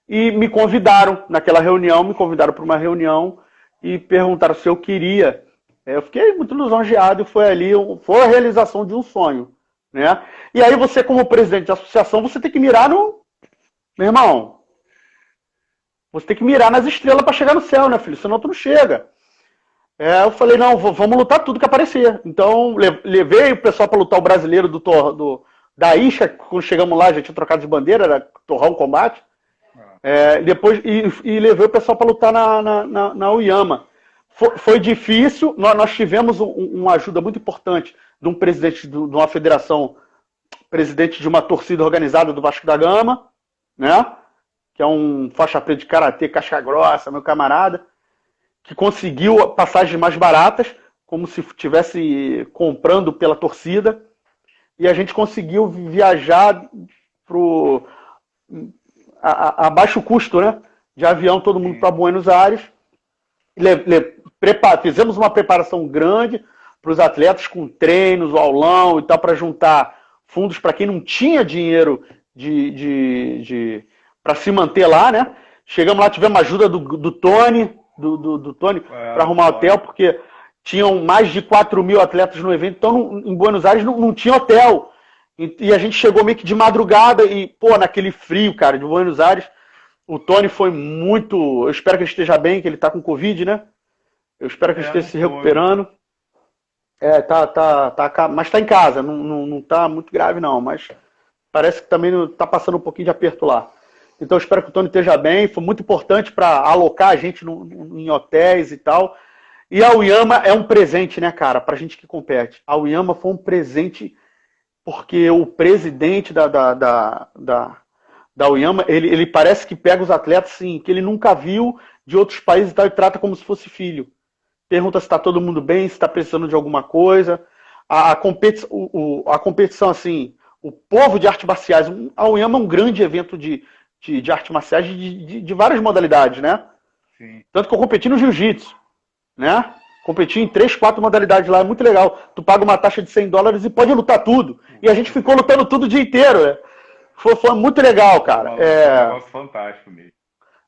Speaker 2: e me convidaram naquela reunião, para uma reunião e perguntaram se eu queria. Eu fiquei muito lisonjeado e foi a realização de um sonho, né? E aí você, como presidente da associação, você tem que mirar Meu irmão, você tem que mirar nas estrelas para chegar no céu, né, filho? Senão tu não chega. Eu falei, não, vamos lutar tudo que aparecer. Então, levei o pessoal para lutar o brasileiro da Isha, quando chegamos lá, já tinha trocado de bandeira, era Torrão Combate. Depois, e levei o pessoal para lutar na Uyama. Foi difícil, nós tivemos uma ajuda muito importante de um presidente de uma federação, presidente de uma torcida organizada do Vasco da Gama, né? Que é um faixa preta de karatê, casca grossa, meu camarada, que conseguiu passagens mais baratas, como se estivesse comprando pela torcida, e a gente conseguiu viajar a baixo custo, né? De avião, todo mundo para Buenos Aires. fizemos uma preparação grande para os atletas com treinos, aulão e tal, para juntar fundos para quem não tinha dinheiro para se manter lá, né? Chegamos lá, tivemos ajuda do Tony, do Tony para arrumar hotel, porque tinham mais de 4.000 atletas no evento, então em Buenos Aires não tinha hotel. E a gente chegou meio que de madrugada e, pô, naquele frio, cara, de Buenos Aires, o Tony foi muito... Eu espero que ele esteja bem, que ele tá com Covid, né? Eu espero que ele esteja se recuperando. Mas tá em casa, não tá muito grave não, mas parece que também tá passando um pouquinho de aperto lá. Então eu espero que o Tony esteja bem, foi muito importante para alocar a gente em hotéis e tal. E a Aoyama é um presente, né, cara, pra gente que compete. A Aoyama foi um presente porque o presidente da Aoyama, ele parece que pega os atletas assim, que ele nunca viu de outros países e tal, e trata como se fosse filho. Pergunta se está todo mundo bem, se está precisando de alguma coisa. A competição, assim, o povo de artes marciais, a Aoyama é um grande evento de artes marciais de várias modalidades, né?
Speaker 1: Sim.
Speaker 2: Tanto que eu competi no jiu-jitsu, né? Competi em 3, 4 modalidades lá, é muito legal. Tu paga uma taxa de $100 e pode lutar tudo. E a gente ficou lutando tudo o dia inteiro, né? Foi muito legal, cara.
Speaker 1: Um negócio fantástico mesmo.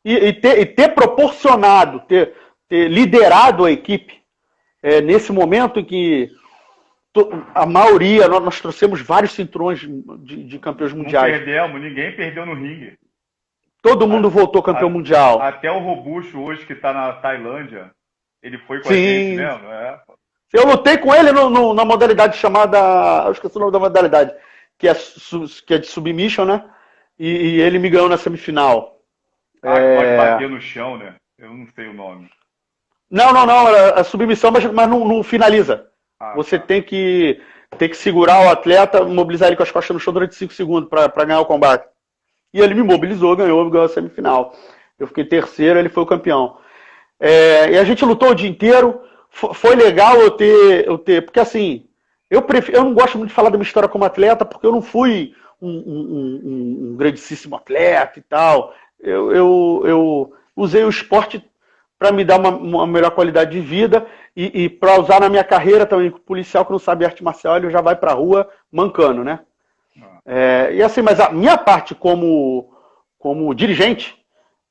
Speaker 2: E ter proporcionado, ter liderado a equipe nesse momento em que a maioria, nós trouxemos vários cinturões de campeões mundiais.
Speaker 1: Ninguém perdeu no ringue.
Speaker 2: Todo mundo voltou campeão mundial.
Speaker 1: Até o Robusto hoje, que está na Tailândia, ele foi com a gente mesmo.
Speaker 2: Eu lutei com ele na modalidade chamada... Eu esqueci o nome da modalidade. Que é de submission, né? E ele me ganhou na semifinal.
Speaker 1: Pode bater no chão, né? Eu não sei o nome.
Speaker 2: Não. A submissão, mas não finaliza. Você tem que segurar o atleta, mobilizar ele com as costas no chão durante 5 segundos para ganhar o combate. E ele me mobilizou, ganhou a semifinal. Eu fiquei terceiro, ele foi o campeão. E a gente lutou o dia inteiro. Foi legal eu ter... Porque assim, eu não gosto muito de falar da minha história como atleta, porque eu não fui um grandíssimo atleta e tal. Eu usei o esporte para me dar uma melhor qualidade de vida e para usar na minha carreira também. O policial que não sabe arte marcial, ele já vai para a rua mancando, né? E assim, mas a minha parte como dirigente,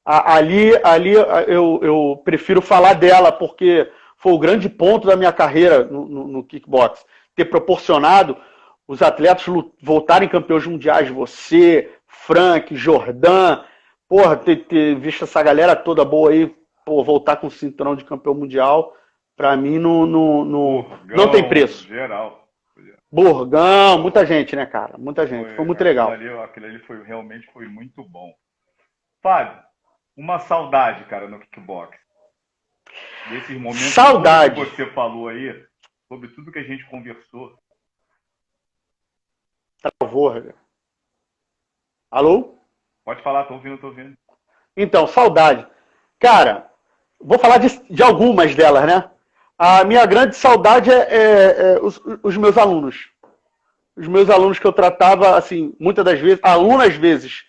Speaker 2: ali eu prefiro falar dela, porque foi o grande ponto da minha carreira no kickbox. Ter proporcionado os atletas voltarem campeões mundiais, você, Frank, Jordan, porra, ter visto essa galera toda boa aí, voltar com o cinturão de campeão mundial, pra mim não tem preço.
Speaker 1: Geral.
Speaker 2: Borgão, muita gente, né, cara? Muita gente. Foi muito legal.
Speaker 1: Aquilo ali realmente foi muito bom. Fábio, uma saudade, cara, no kickbox. Desses momentos
Speaker 2: saudade
Speaker 1: que você falou aí, sobre tudo que a gente conversou.
Speaker 2: Travou, Roger. Alô?
Speaker 1: Pode falar, tô ouvindo.
Speaker 2: Então, saudade. Cara, vou falar de algumas delas, né? A minha grande saudade é os meus alunos. Os meus alunos que eu tratava, assim, muitas das vezes, aluno às vezes,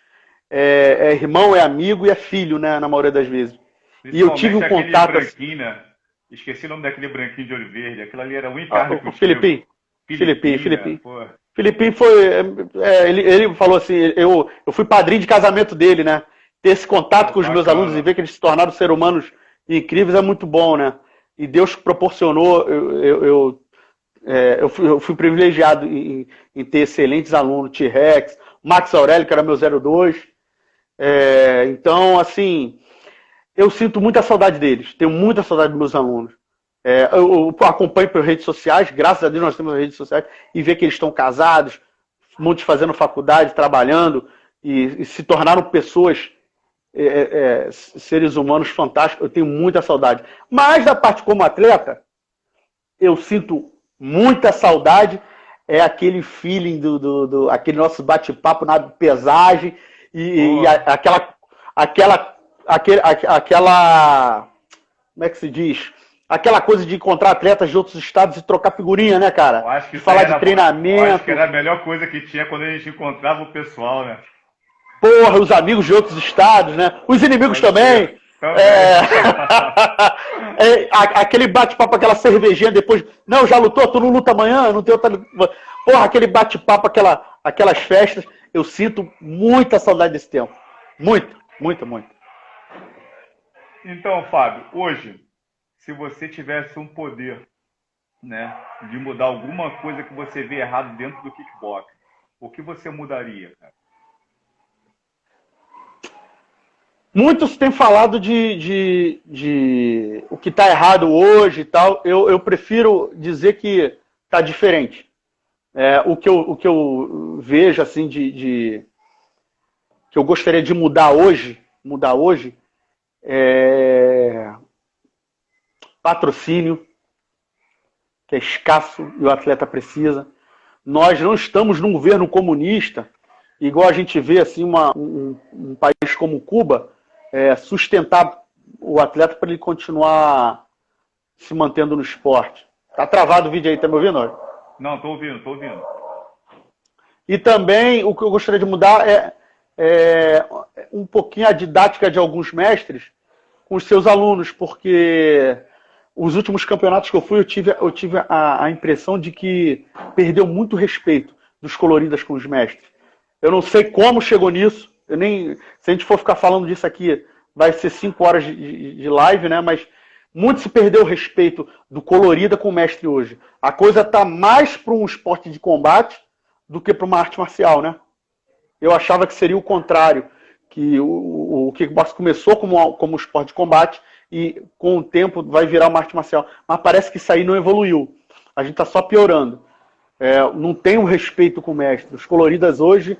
Speaker 2: é irmão, é amigo e é filho, né? Na maioria das vezes. E eu tive um contato...
Speaker 1: Branquinho, né? Esqueci o nome daquele branquinho de olho verde. Aquilo ali era um encargo que
Speaker 2: o Filipinho. Filipinho foi... ele falou assim, eu fui padrinho de casamento dele, né? Ter esse contato com os meus alunos e ver que eles se tornaram seres humanos incríveis é muito bom, né? E Deus proporcionou, eu fui privilegiado em ter excelentes alunos, T-Rex, Max Aurélio, que era meu 02. Então, assim, eu sinto muita saudade deles, tenho muita saudade dos meus alunos. Eu acompanho pelas redes sociais, graças a Deus nós temos as redes sociais, e ver que eles estão casados, muitos fazendo faculdade, trabalhando, e se tornaram pessoas... seres humanos fantásticos, eu tenho muita saudade. Mas da parte como atleta, eu sinto muita saudade, aquele feeling aquele nosso bate-papo na pesagem e aquela como é que se diz? Aquela coisa de encontrar atletas de outros estados e trocar figurinha, né, cara? Falar de treinamento.
Speaker 1: Eu acho que era a melhor coisa que tinha quando a gente encontrava o pessoal, né?
Speaker 2: Porra, os amigos de outros estados, né? Os inimigos também. Aquele bate-papo, aquela cervejinha depois. Não, já lutou? Tu não luta amanhã? Não tem outra. Porra, aquele bate-papo, aquelas festas. Eu sinto muita saudade desse tempo. Muito, muito, muito.
Speaker 1: Então, Fábio, hoje, se você tivesse um poder, né, de mudar alguma coisa que você vê errado dentro do kickbox, o que você mudaria, cara?
Speaker 2: Muitos têm falado de o que está errado hoje e tal. Eu prefiro dizer que está diferente. O que eu vejo assim que eu gostaria de mudar hoje é patrocínio, que é escasso e o atleta precisa. Nós não estamos num governo comunista, igual a gente vê assim um país como Cuba sustentar o atleta para ele continuar se mantendo no esporte. Tá travado o vídeo aí, tá me ouvindo?
Speaker 1: Não, tô ouvindo, tô ouvindo.
Speaker 2: E também o que eu gostaria de mudar é um pouquinho a didática de alguns mestres com os seus alunos, porque os últimos campeonatos que eu fui, eu tive a impressão de que perdeu muito respeito dos coloridas com os mestres. Eu não sei como chegou nisso. Se a gente for ficar falando disso aqui, vai ser 5 horas de live, né? Mas muito se perdeu o respeito do colorida com o mestre hoje. A coisa está mais para um esporte de combate do que para uma arte marcial, né? Eu achava que seria o contrário, que o kickbox começou como esporte de combate e com o tempo vai virar uma arte marcial. Mas parece que isso aí não evoluiu. A gente está só piorando. Não tem um respeito com o mestre. Os coloridas hoje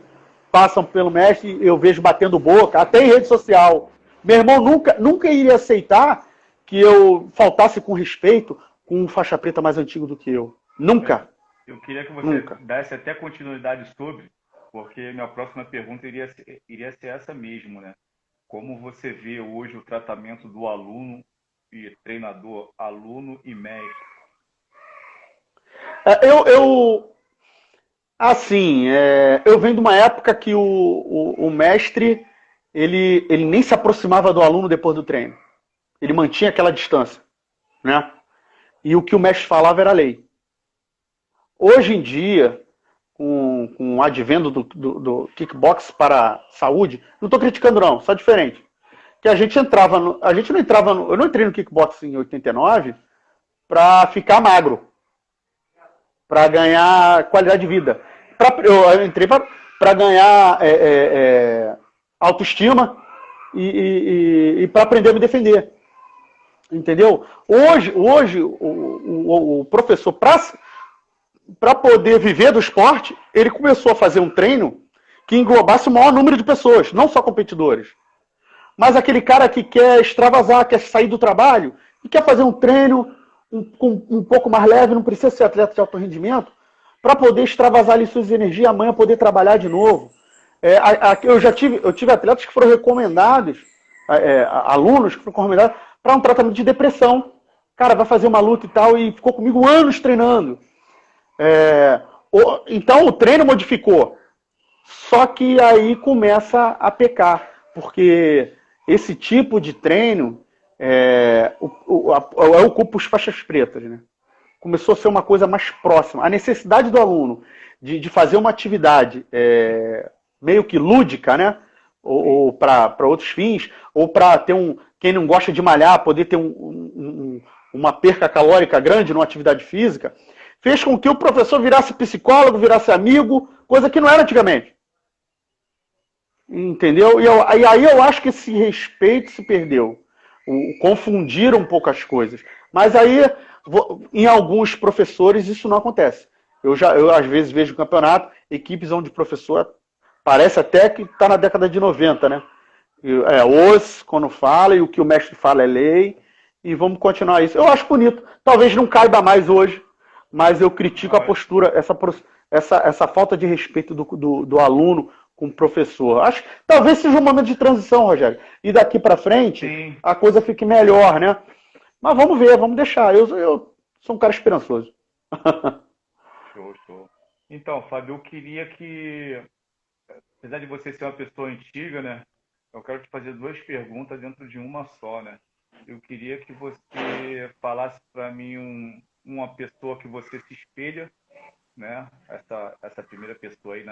Speaker 2: passam pelo mestre, eu vejo batendo boca, até em rede social. Meu irmão nunca iria aceitar que eu faltasse com respeito com um faixa preta mais antigo do que eu. Nunca.
Speaker 1: Eu queria que você
Speaker 2: Nunca.
Speaker 1: desse até continuidade sobre, porque minha próxima pergunta iria ser essa mesmo, né? Como você vê hoje o tratamento do aluno e treinador, aluno e mestre?
Speaker 2: Assim, eu venho de uma época que o mestre ele nem se aproximava do aluno depois do treino. Ele mantinha aquela distância, né? E o que o mestre falava era lei. Hoje em dia, com o advento do kickbox para a saúde, não estou criticando não, só diferente. Que a gente não entrava eu não entrei no kickbox em 89 para ficar magro, para ganhar qualidade de vida. Eu entrei para ganhar autoestima e para aprender a me defender. Entendeu? Hoje o professor, para poder viver do esporte, ele começou a fazer um treino que englobasse o maior número de pessoas, não só competidores. Mas aquele cara que quer extravasar, quer sair do trabalho e quer fazer um treino um pouco mais leve, não precisa ser atleta de alto rendimento, para poder extravasar ali suas energias, amanhã poder trabalhar de novo. Eu tive atletas que foram recomendados, alunos que foram recomendados para um tratamento de depressão. Cara, vai fazer uma luta e tal, e ficou comigo anos treinando. Então o treino modificou. Só que aí começa a pecar, porque esse tipo de treino ocupa os faixas pretas, né? Começou a ser uma coisa mais próxima. A necessidade do aluno de fazer uma atividade meio que lúdica, né? Ou para outros fins, ou para ter quem não gosta de malhar, poder ter uma perca calórica grande numa atividade física, fez com que o professor virasse psicólogo, virasse amigo, coisa que não era antigamente. Entendeu? E aí eu acho que esse respeito se perdeu. Confundiram um pouco as coisas. Mas aí, em alguns professores, isso não acontece. Eu às vezes vejo no campeonato equipes onde o professor parece até que está na década de 90, né? Quando fala, e o que o mestre fala é lei, e vamos continuar isso. Eu acho bonito. Talvez não caiba mais hoje, mas eu critico a postura, essa falta de respeito do aluno com o professor. Acho que talvez seja um momento de transição, Rogério. E daqui para frente, sim, a coisa fique melhor, né? Mas vamos ver, vamos deixar. Eu sou um cara esperançoso.
Speaker 1: Show. Então, Fábio, eu queria que, apesar de você ser uma pessoa antiga, né? Eu quero te fazer duas perguntas dentro de uma só, né? eu queria que você falasse para mim uma pessoa que você se espelha, né? Essa primeira pessoa aí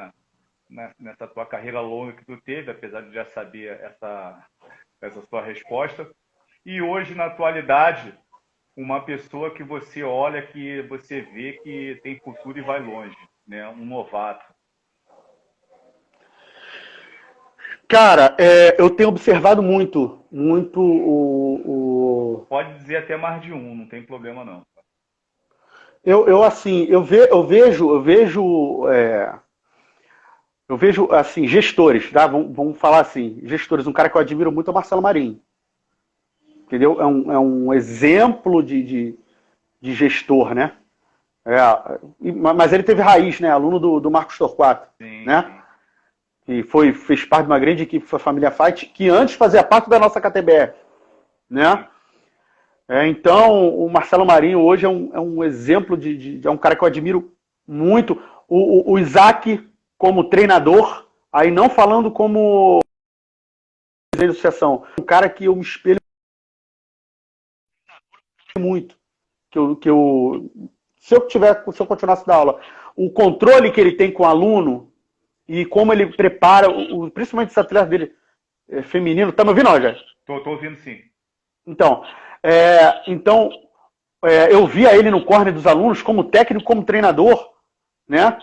Speaker 1: nessa tua carreira longa que tu teve, apesar de já saber essa sua resposta. E hoje, na atualidade, uma pessoa que você olha, que você vê que tem futuro e vai longe, né? Um novato.
Speaker 2: Cara, eu tenho observado muito
Speaker 1: Pode dizer até mais de um, não tem problema não.
Speaker 2: assim, eu vejo assim gestores, tá? Vamos falar assim, gestores. Um cara que eu admiro muito é o Marcelo Marinho, entendeu? É um exemplo de gestor, né? Mas ele teve raiz, né? Aluno do Marcos Torquato,
Speaker 1: Sim,
Speaker 2: né?
Speaker 1: sim.
Speaker 2: Que fez parte de uma grande equipe, foi a Família Fight, que antes fazia parte da nossa KTBF, né?
Speaker 1: Sim.
Speaker 2: Então, o Marcelo Marinho hoje é um exemplo é um cara que eu admiro muito. O Isaac como treinador, aí não falando como de associação, um cara que eu me espelho muito. Se eu continuasse da aula, o controle que ele tem com o aluno e como ele prepara, principalmente os atletas dele feminino. Tá me ouvindo, Rogério?
Speaker 1: Tô ouvindo sim.
Speaker 2: Então, então eu via ele no corner dos alunos como técnico, como treinador, né?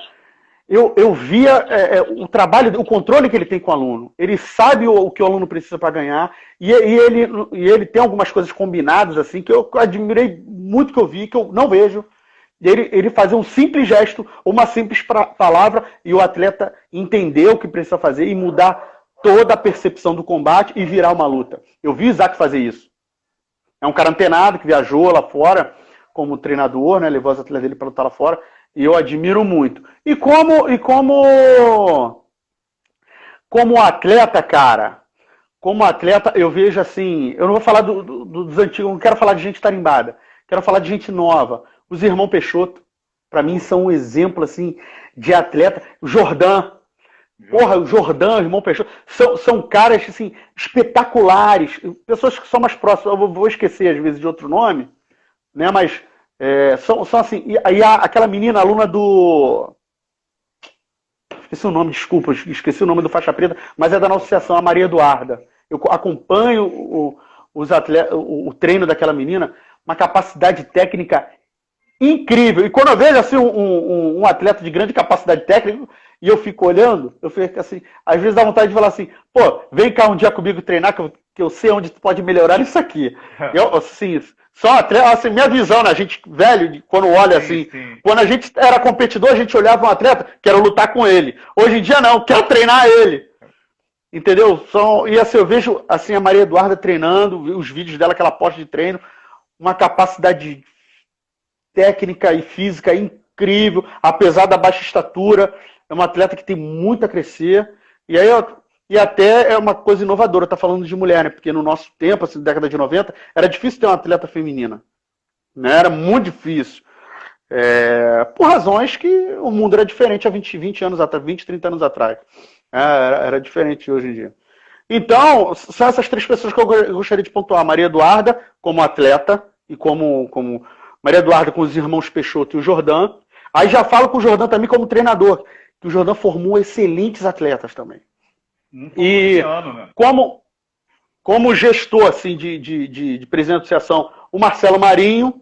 Speaker 2: Eu via o trabalho, o controle que ele tem com o aluno. Ele sabe o que o aluno precisa para ganhar e ele tem algumas coisas combinadas assim que eu admirei muito, que eu vi, que eu não vejo. Ele fazer um simples gesto, uma simples palavra e o atleta entender o que precisa fazer e mudar toda a percepção do combate e virar uma luta. Eu vi o Isaac fazer isso. É um cara antenado que viajou lá fora como treinador, né? Levou as atletas dele para lutar lá fora. E eu admiro muito. Como atleta, cara, como atleta, eu vejo assim. Eu não vou falar dos antigos, não quero falar de gente tarimbada. Quero falar de gente nova. Os irmãos Peixoto, para mim, são um exemplo assim de atleta. O Jordan. Porra, o Jordan, o irmão Peixoto, são caras assim, espetaculares, pessoas que são mais próximas, eu vou esquecer às vezes de outro nome, né? Mas são assim, e aquela menina, aluna do. Esqueci o nome, desculpa, esqueci o nome do faixa preta, mas é da nossa associação, a Maria Eduarda. Eu acompanho os atletas, o treino daquela menina, uma capacidade técnica incrível. E quando eu vejo assim um atleta de grande capacidade técnica, e eu fico olhando, eu fico assim, às vezes dá vontade de falar assim, pô, vem cá um dia comigo treinar, que eu sei onde tu pode melhorar isso aqui. Eu, assim, só atleta, assim, minha visão, né? A gente, velho, quando olha
Speaker 1: Sim,
Speaker 2: assim,
Speaker 1: sim.
Speaker 2: quando a gente era competidor, a gente olhava um atleta, quero lutar com ele. Hoje em dia não, quero treinar ele. Entendeu? E assim, eu vejo assim, a Maria Eduarda treinando, os vídeos dela que ela posta de treino, uma capacidade técnica e física incrível, apesar da baixa estatura. É uma atleta que tem muito a crescer. E até é uma coisa inovadora, tá falando de mulher, né? Porque no nosso tempo, assim, década de 90, era difícil ter uma atleta feminina. Né? Era muito difícil. Por razões que o mundo era diferente há 20 anos atrás, 20, 30 anos atrás. Era diferente hoje em dia. Então, são essas três pessoas que eu gostaria de pontuar. Maria Eduarda, como atleta, e como Maria Eduarda com os irmãos Peixoto e o Jordan. Aí já falo com o Jordan também como treinador, que o Jordan formou excelentes atletas também. E
Speaker 1: Ano, né?
Speaker 2: como gestor assim, de presidente da associação, o Marcelo Marinho,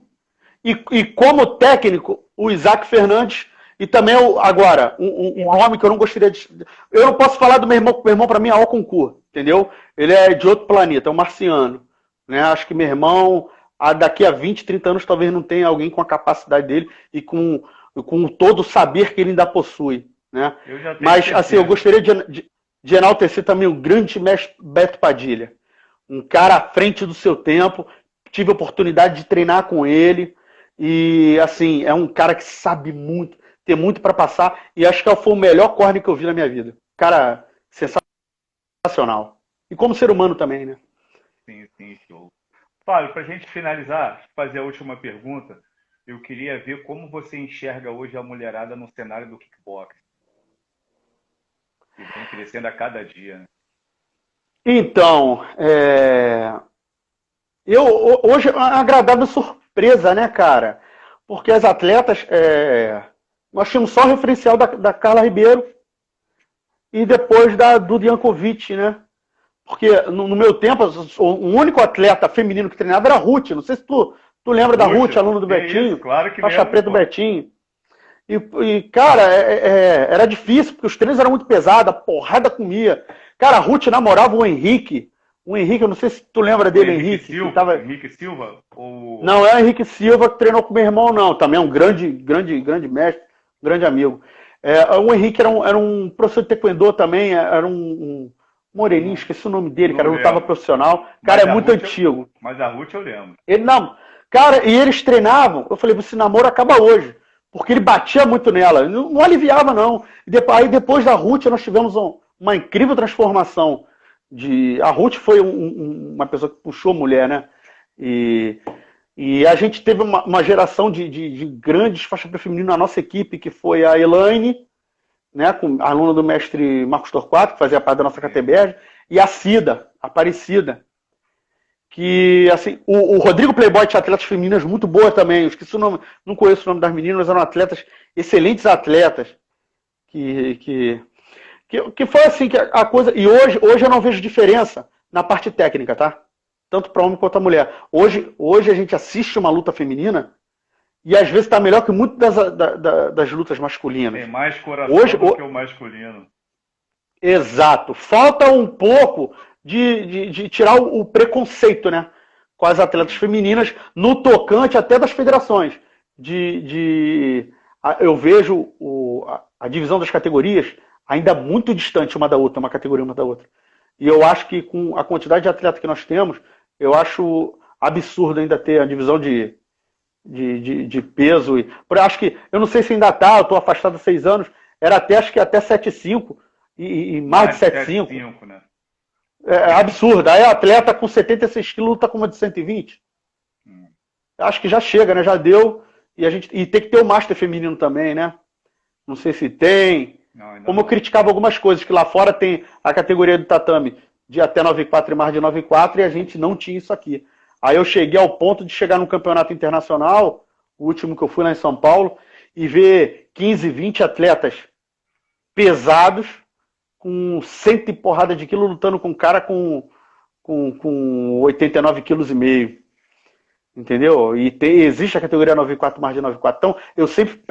Speaker 2: e como técnico, o Isaac Fernandes, e também, agora, um homem que eu não gostaria de. Eu não posso falar do meu irmão para mim é ao concurso, entendeu? Ele é de outro planeta, é um marciano. Né? Acho que meu irmão, daqui a 20, 30 anos, talvez não tenha alguém com a capacidade dele e com todo o saber que ele ainda possui. Né? Mas, assim, eu gostaria de enaltecer também o grande mestre Beto Padilha. Um cara à frente do seu tempo. Tive a oportunidade de treinar com ele. E, assim, é um cara que sabe muito, tem muito para passar. E acho que foi o melhor corner que eu vi na minha vida. Cara, sensacional. E como ser humano também, né?
Speaker 1: Sim, sim, show. Fábio, para a gente finalizar, fazer a última pergunta, eu queria ver como você enxerga hoje a mulherada no cenário do kickbox, que vem crescendo a cada dia. Né?
Speaker 2: Então, Hoje é uma agradável surpresa, né, cara? Porque as atletas, nós tínhamos só o referencial da Carla Ribeiro e depois da Duda Jankovic, né? Porque no meu tempo, o único atleta feminino que treinava era a Ruth. Não sei se tu lembra da Ruth, aluna do Betinho.
Speaker 1: Isso, claro que
Speaker 2: faixa preta do Betinho. Cara, era difícil, porque os treinos eram muito pesados, a porrada comia. Cara, a Ruth namorava o Henrique. O Henrique, eu não sei se tu lembra dele, Henrique
Speaker 1: Silva.
Speaker 2: Tava...
Speaker 1: Henrique Silva? Ou...
Speaker 2: Não, é o Henrique Silva que treinou com meu irmão, não. Também é um grande mestre, grande amigo. O Henrique era um professor de taekwondo também, era um moreninho, esqueci o nome dele, cara, lutava profissional. Cara, é muito antigo.
Speaker 1: Mas a Ruth eu lembro.
Speaker 2: Ele não. Cara, e eles treinavam, eu falei, esse namoro acaba hoje. Porque ele batia muito nela, não aliviava, não. Aí depois da Ruth, nós tivemos uma incrível transformação. A Ruth foi uma pessoa que puxou mulher, né? E a gente teve uma geração de grandes faixas femininas na nossa equipe, que foi a Elaine, né, a aluna do mestre Marcos Torquato, que fazia parte da nossa cateberge, e a Cida, a Aparecida. Que, assim, o Rodrigo Playboy tinha atletas femininas muito boas também. Eu esqueci o nome, não conheço o nome das meninas, mas eram atletas, excelentes atletas. Que foi assim que a coisa. E hoje eu não vejo diferença na parte técnica, tá? Tanto para homem quanto para mulher. Hoje a gente assiste uma luta feminina e às vezes está melhor que muitas das lutas masculinas.
Speaker 1: Tem mais coração do que o masculino.
Speaker 2: Exato. Falta um pouco de tirar o preconceito, né, com as atletas femininas no tocante até das federações. Eu vejo a divisão das categorias ainda muito distante uma da outra, uma categoria uma da outra. E eu acho que com a quantidade de atletas que nós temos, eu acho absurdo ainda ter a divisão de peso. Eu acho que, eu não sei se ainda tá, eu estou afastado há 6 anos, acho que até 7,5 e mais de 7,5.
Speaker 1: Né?
Speaker 2: É absurdo. Aí a atleta com 76 quilos luta com uma de 120. Acho que já chega, né? Já deu. E tem que ter o Master feminino também, né? Não sei se tem. Como eu criticava algumas coisas, que lá fora tem a categoria do tatame de até 9,4 e mais de 9,4 e a gente não tinha isso aqui. Aí eu cheguei ao ponto de chegar num campeonato internacional, o último que eu fui lá em São Paulo, e ver 15, 20 atletas pesados, com 100 e porrada de quilo, lutando com um cara com 89,5 quilos. Entendeu? E existe a categoria 9,4 mais de 9,4. Então, eu sempre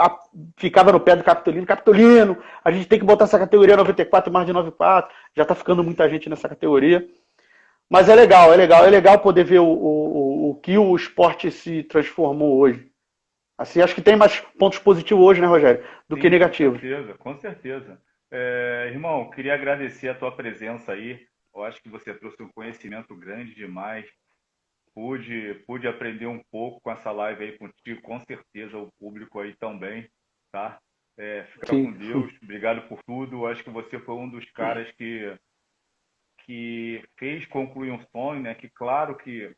Speaker 2: ficava no pé do Capitolino, a gente tem que botar essa categoria 94 mais de 9,4. Já tá ficando muita gente nessa categoria. Mas é legal poder ver o que o esporte se transformou hoje. Assim, acho que tem mais pontos positivos hoje, né, Rogério, do que negativos.
Speaker 1: Com certeza. Irmão, queria agradecer a tua presença aí. Eu acho que você trouxe um conhecimento grande demais. Pude aprender um pouco com essa live aí contigo, com certeza o público aí também, tá? Fica com Deus, obrigado por tudo. Eu acho que você foi um dos caras que fez concluir um sonho, né? Que claro que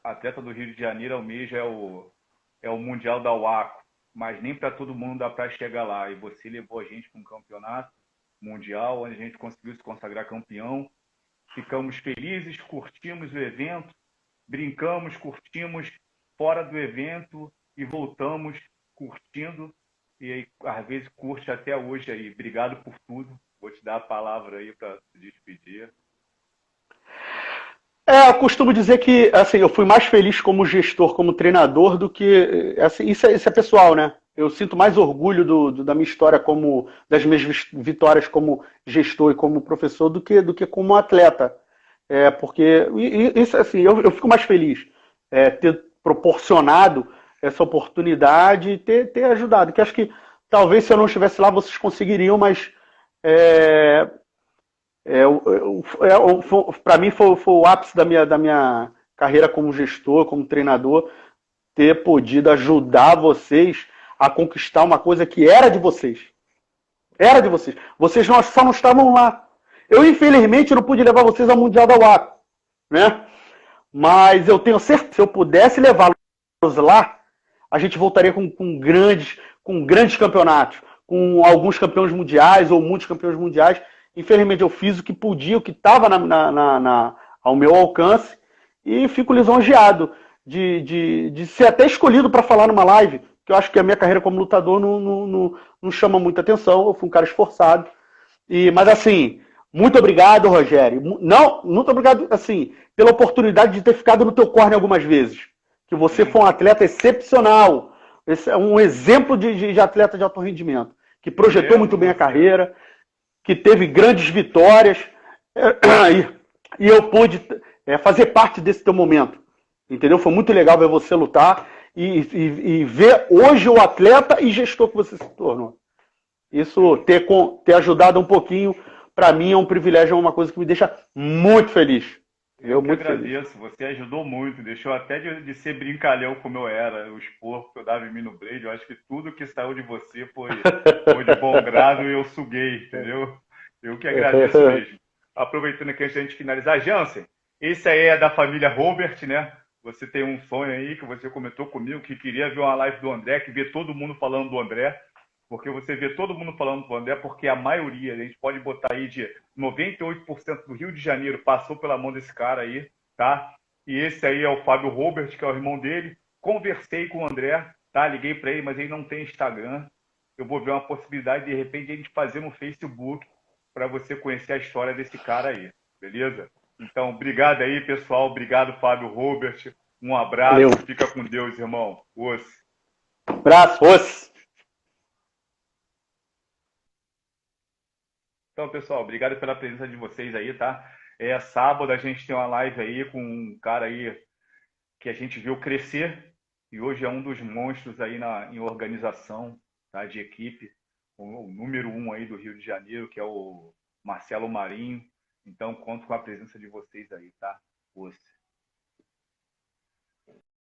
Speaker 1: atleta do Rio de Janeiro almeja é o Mundial da UACO, mas nem para todo mundo dá para chegar lá. E você levou a gente para um campeonato mundial, onde a gente conseguiu se consagrar campeão. Ficamos felizes, curtimos o evento, brincamos, curtimos fora do evento e voltamos curtindo. E aí, às vezes, curte até hoje aí. Obrigado por tudo. Vou te dar a palavra aí para se despedir.
Speaker 2: Eu costumo dizer que assim, eu fui mais feliz como gestor, como treinador, do que... Assim, isso é pessoal, né? Eu sinto mais orgulho da minha história, das minhas vitórias como gestor e como professor, do que como atleta. Porque isso, assim, eu fico mais feliz ter proporcionado essa oportunidade e ter ajudado. Que acho que talvez se eu não estivesse lá vocês conseguiriam, mas para mim foi o ápice da minha carreira como gestor, como treinador, ter podido ajudar vocês a conquistar uma coisa que era de vocês. Era de vocês. Vocês só não estavam lá. Eu, infelizmente, não pude levar vocês ao Mundial da UACO, né? Mas eu tenho certeza que se eu pudesse levá-los lá, a gente voltaria com grandes campeonatos, com alguns campeões mundiais ou muitos campeões mundiais. Infelizmente, eu fiz o que podia, o que estava ao meu alcance, e fico lisonjeado de ser até escolhido para falar numa live, que eu acho que a minha carreira como lutador não chama muita atenção, eu fui um cara esforçado. Mas assim, muito obrigado, Rogério. Não, muito obrigado, assim, pela oportunidade de ter ficado no teu corner algumas vezes. Que você foi um atleta excepcional. Esse é um exemplo de atleta de alto rendimento, que projetou muito bem a carreira, que teve grandes vitórias, e eu pude fazer parte desse teu momento. Entendeu? Foi muito legal ver você lutar e ver hoje o atleta e gestor que você se tornou. Isso ter ajudado um pouquinho, para mim, é um privilégio, é uma coisa que me deixa muito feliz.
Speaker 1: Eu que agradeço, você ajudou muito, deixou até de ser brincalhão como eu era, o esporro que eu dava em mim no Blade, eu acho que tudo que saiu de você foi de bom grado e eu suguei, entendeu? Eu que agradeço mesmo. Aproveitando aqui antes de a gente finalizar, Jansen, esse aí é da família Robert, né? Você tem um sonho aí que você comentou comigo, que queria ver uma live do André, que vê todo mundo falando do André, porque você vê todo mundo falando do André, porque a maioria, a gente pode botar aí de 98% do Rio de Janeiro passou pela mão desse cara aí, tá? E esse aí é o Fábio Robert, que é o irmão dele. Conversei com o André, tá? Liguei para ele, mas ele não tem Instagram. Eu vou ver uma possibilidade, de repente, de a gente fazer no Facebook para você conhecer a história desse cara aí, beleza? Então, obrigado aí, pessoal. Obrigado, Fábio Robert. Um abraço.
Speaker 2: Valeu.
Speaker 1: Fica com Deus, irmão. Os.
Speaker 2: Abraço, os.
Speaker 1: Então, pessoal, obrigado pela presença de vocês aí, tá? Sábado a gente tem uma live aí com um cara aí que a gente viu crescer e hoje é um dos monstros aí em organização, tá, de equipe, o número 1 aí do Rio de Janeiro, que é o Marcelo Marinho. Então, conto com a presença de vocês aí, tá?